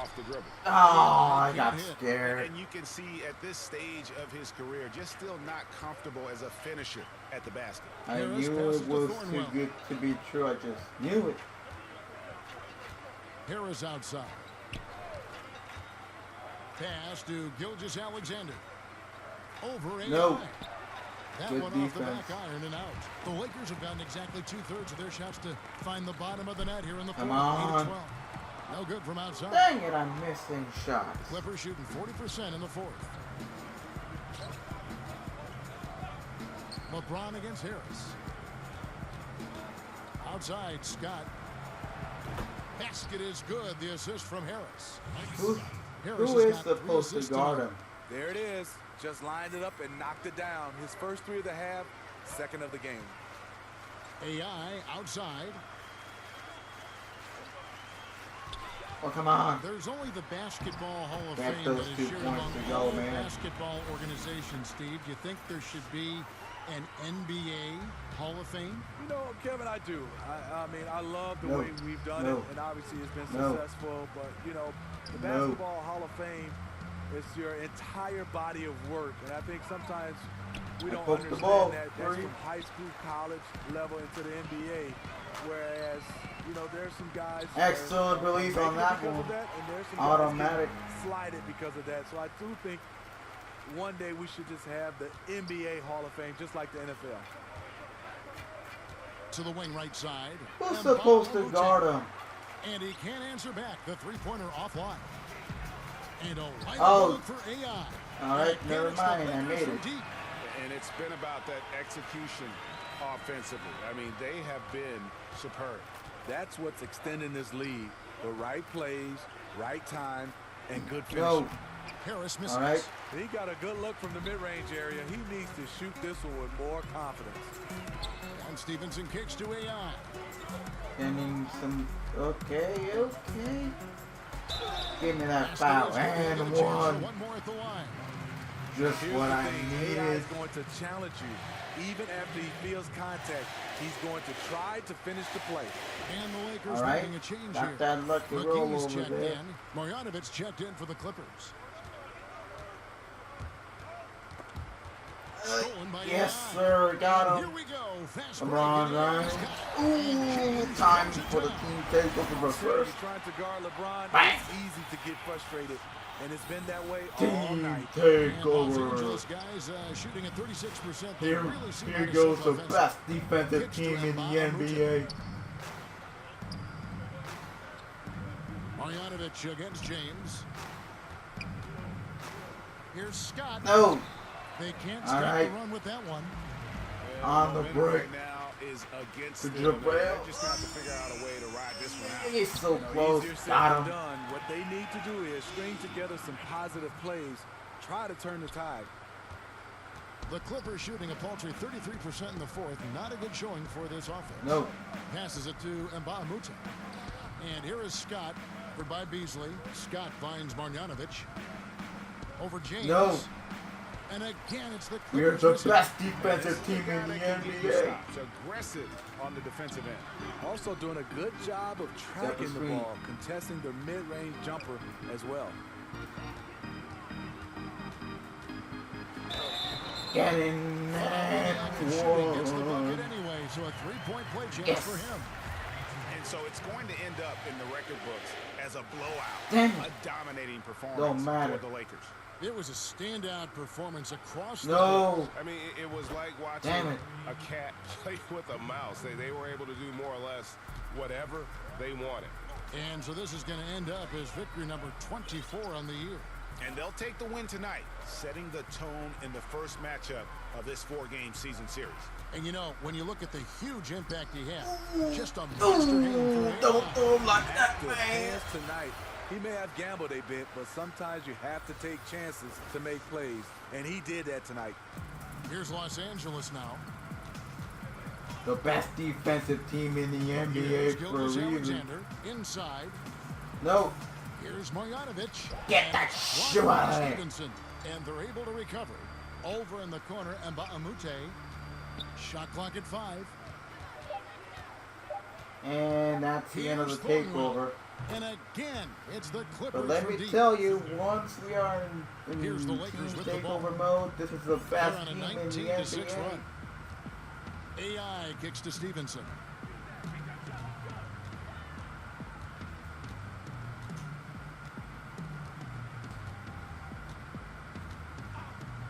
Speaker 3: Off the dribble.
Speaker 1: Oh, I got scared.
Speaker 3: And you can see at this stage of his career, just still not comfortable as a finisher at the basket.
Speaker 1: I knew it was too good to be true. I just knew it.
Speaker 2: Harris outside. Pass to Gilgeous-Alexander. Over a
Speaker 1: No.
Speaker 2: That
Speaker 1: good
Speaker 2: one
Speaker 1: defense.
Speaker 2: off the back iron and out. The Lakers have gotten exactly 2/3 of their shots to find the bottom of the net here in the fourth. 8 of 12. No good from outside.
Speaker 1: Dang it, I'm missing shots.
Speaker 2: Clippers shooting 40% in the fourth. LeBron against Harris. Outside, Scott. Basket is good. The assist from Harris.
Speaker 1: Who is supposed to guard him?
Speaker 4: There it is. Just lined it up and knocked it down. His first 3 of the half, second of the game.
Speaker 2: AI outside.
Speaker 1: Oh, come on.
Speaker 2: There's only the Basketball Hall of
Speaker 1: Get
Speaker 2: Fame
Speaker 1: those
Speaker 2: that is
Speaker 1: 2
Speaker 2: shared
Speaker 1: points
Speaker 2: among
Speaker 1: to go,
Speaker 2: all
Speaker 1: man.
Speaker 2: basketball organizations, Steve. Do you think there should be an NBA Hall of Fame?
Speaker 4: You know, Kevin, I do. I mean, I love the way we've done it, and obviously it's been successful. But, you know, the Basketball Hall of Fame is your entire body of work. And I think sometimes we don't understand that that's from high school, college level into the NBA. Whereas, you know, there's some guys.
Speaker 1: Excellent release on that one.
Speaker 4: And there's some
Speaker 1: Automatic.
Speaker 4: guys slided because of that. So I do think one day we should just have the NBA Hall of Fame, just like the NFL.
Speaker 2: To the wing right side.
Speaker 1: Who's supposed to guard him?
Speaker 2: And he can't answer back. The three-pointer offline. And a right for AI.
Speaker 1: All right, never mind. I made it.
Speaker 3: And it's been about that execution offensively. I mean, they have been superb.
Speaker 4: That's what's extending this lead. The right plays, right time, and good finishing.
Speaker 2: Harris misses.
Speaker 1: All right.
Speaker 4: He got a good look from the mid-range area. He needs to shoot this one with more confidence.
Speaker 2: And Stevenson kicks to AI.
Speaker 1: Sending some. Okay. Give me that foul. And 1.
Speaker 2: One more at the line.
Speaker 1: just
Speaker 4: Here's
Speaker 1: what
Speaker 4: the
Speaker 1: I
Speaker 4: thing,
Speaker 1: needed.
Speaker 4: AI is going to challenge you. Even after he feels contact, he's going to try to finish the play.
Speaker 2: And the Lakers
Speaker 1: All right,
Speaker 2: making a change
Speaker 1: got
Speaker 2: here.
Speaker 1: that lucky roll
Speaker 2: McGee's
Speaker 1: over
Speaker 2: checked
Speaker 1: there.
Speaker 2: in. Marjanovic checked in for the Clippers. Stolen by
Speaker 1: Yes,
Speaker 2: AI.
Speaker 1: sir, got
Speaker 2: Here
Speaker 1: him.
Speaker 2: we go. Fast
Speaker 1: LeBron
Speaker 2: break.
Speaker 1: James. Ooh, time for the team takeover
Speaker 4: You're
Speaker 1: first.
Speaker 4: trying to guard LeBron,
Speaker 1: Bang.
Speaker 4: it's easy to get frustrated. And it's been that way all
Speaker 1: Team
Speaker 4: night.
Speaker 2: And Los
Speaker 1: takeover.
Speaker 2: Angeles guys shooting at 36%. They
Speaker 1: Here,
Speaker 2: really seem
Speaker 1: here
Speaker 2: out of
Speaker 1: goes
Speaker 2: sync
Speaker 1: the
Speaker 2: offensively.
Speaker 1: best defensive
Speaker 2: Pitch to
Speaker 1: team in the
Speaker 2: Mbah-a-Moute.
Speaker 1: NBA.
Speaker 2: Marjanovic against James. Here's Scott.
Speaker 1: No,
Speaker 2: They can't
Speaker 1: All
Speaker 2: stop
Speaker 1: right.
Speaker 2: the run with that one.
Speaker 1: on the
Speaker 3: momentum
Speaker 1: break.
Speaker 3: right now is against
Speaker 1: To
Speaker 3: them. They're
Speaker 1: Jabril.
Speaker 3: just going to have to figure out a way to ride this one out.
Speaker 1: He's so
Speaker 4: You know,
Speaker 1: close.
Speaker 4: easier said
Speaker 1: Got
Speaker 4: than
Speaker 1: him.
Speaker 4: done. What they need to do is string together some positive plays, try to turn the tide.
Speaker 2: The Clippers shooting a paltry 33% in the fourth. Not a good showing for this offense.
Speaker 1: No,
Speaker 2: Passes it to Mbah-a-Moute. And here is Scott, covered by Beasley. Scott finds Marjanovic. Over James.
Speaker 1: no.
Speaker 2: And again, it's the
Speaker 1: We're
Speaker 2: Clippers.
Speaker 1: the
Speaker 2: missing.
Speaker 1: best defensive team
Speaker 3: Guy
Speaker 1: in the
Speaker 3: that can get you
Speaker 1: NBA.
Speaker 3: stops. Aggressive on the defensive end.
Speaker 4: Also doing a good job of tracking the
Speaker 1: screen.
Speaker 4: ball, contesting the mid-range jumper as well.
Speaker 1: Getting that
Speaker 2: Shooting gets the bucket
Speaker 1: one.
Speaker 2: anyway, so a three-point play chance
Speaker 1: Yes.
Speaker 2: for him.
Speaker 3: And so it's going to end up in the record books as a blowout.
Speaker 1: Damn it.
Speaker 3: A dominating performance
Speaker 1: Don't matter.
Speaker 3: for the Lakers.
Speaker 2: It was a standout performance across the
Speaker 1: No.
Speaker 3: I mean, it was like watching
Speaker 1: Damn it.
Speaker 3: a cat play with a mouse. They were able to do more or less whatever they wanted.
Speaker 2: And so this is going to end up as victory number 24 on the year.
Speaker 3: And they'll take the win tonight, setting the tone in the first matchup of this four-game season series.
Speaker 2: And you know, when you look at the huge impact he had, just a monster game
Speaker 1: Ooh,
Speaker 2: for
Speaker 1: don't
Speaker 2: AI.
Speaker 1: throw him like that,
Speaker 4: Active
Speaker 1: man.
Speaker 4: hands tonight. He may have gambled a bit, but sometimes you have to take chances to make plays. And he did that tonight.
Speaker 2: Here's Los Angeles now.
Speaker 1: The best defensive team in the
Speaker 2: Here's
Speaker 1: NBA for a
Speaker 2: Gilgeous
Speaker 1: reason.
Speaker 2: Alexander inside.
Speaker 1: No,
Speaker 2: Here's Marjanovic.
Speaker 1: Get
Speaker 2: And
Speaker 1: that
Speaker 2: blocked
Speaker 1: shit
Speaker 2: by
Speaker 1: out of there.
Speaker 2: Stevenson. And they're able to recover. Over in the corner, Mbah-a-Moute. Shot clock at 5.
Speaker 1: and that's the end of the
Speaker 2: Here's Thornwell.
Speaker 1: takeover.
Speaker 2: And again, it's the Clippers
Speaker 1: But let
Speaker 2: from
Speaker 1: me
Speaker 2: deep.
Speaker 1: tell you, once we are in
Speaker 2: Here's the
Speaker 1: team
Speaker 2: Lakers with the ball.
Speaker 1: takeover mode, this is the
Speaker 2: They're
Speaker 1: best
Speaker 2: on a
Speaker 1: team in the
Speaker 2: 19-6
Speaker 1: NBA.
Speaker 2: run. AI kicks to Stevenson.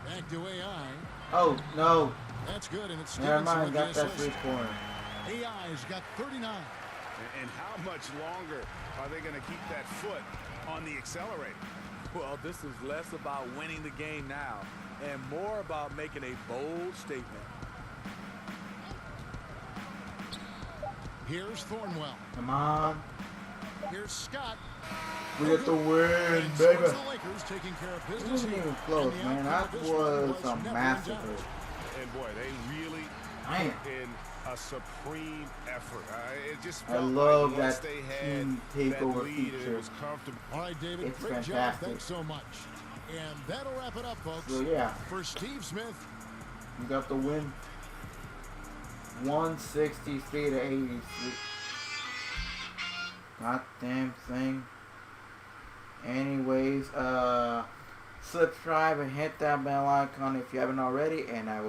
Speaker 2: Back to AI.
Speaker 1: Oh, no.
Speaker 2: That's good, and it's
Speaker 1: Never
Speaker 2: Stevenson
Speaker 1: mind,
Speaker 2: with the
Speaker 1: got that
Speaker 2: assist.
Speaker 1: three-pointer.
Speaker 2: AI's got 39.
Speaker 3: And how much longer are they going to keep that foot on the accelerator?
Speaker 4: Well, this is less about winning the game now and more about making a bold statement.
Speaker 2: Here's Thornwell.
Speaker 1: Come on.
Speaker 2: Here's Scott.
Speaker 1: We get the win,
Speaker 2: And so
Speaker 1: baby.
Speaker 2: it's the Lakers taking care of
Speaker 1: It
Speaker 2: business
Speaker 1: wasn't
Speaker 2: here.
Speaker 1: even close,
Speaker 2: And the
Speaker 1: man.
Speaker 2: outcome
Speaker 1: That
Speaker 2: of this
Speaker 1: was
Speaker 2: one
Speaker 1: a
Speaker 2: never in
Speaker 1: massacre.
Speaker 2: doubt.
Speaker 3: And boy, they really
Speaker 1: Man.
Speaker 3: put in a supreme effort. It just
Speaker 1: I
Speaker 3: felt
Speaker 1: love
Speaker 3: like once
Speaker 1: that
Speaker 3: they had
Speaker 1: team
Speaker 3: that
Speaker 1: takeover
Speaker 3: lead,
Speaker 1: feature.
Speaker 3: it was comfortable.
Speaker 2: All right, David,
Speaker 1: It's
Speaker 2: great job.
Speaker 1: fantastic.
Speaker 2: Thanks so much. And that'll wrap it up, folks.
Speaker 1: So, yeah.
Speaker 2: For Steve Smith,
Speaker 1: You got the win. 163 to 83. Goddamn thing. Anyways, subscribe and hit that bell icon if you haven't already, and I will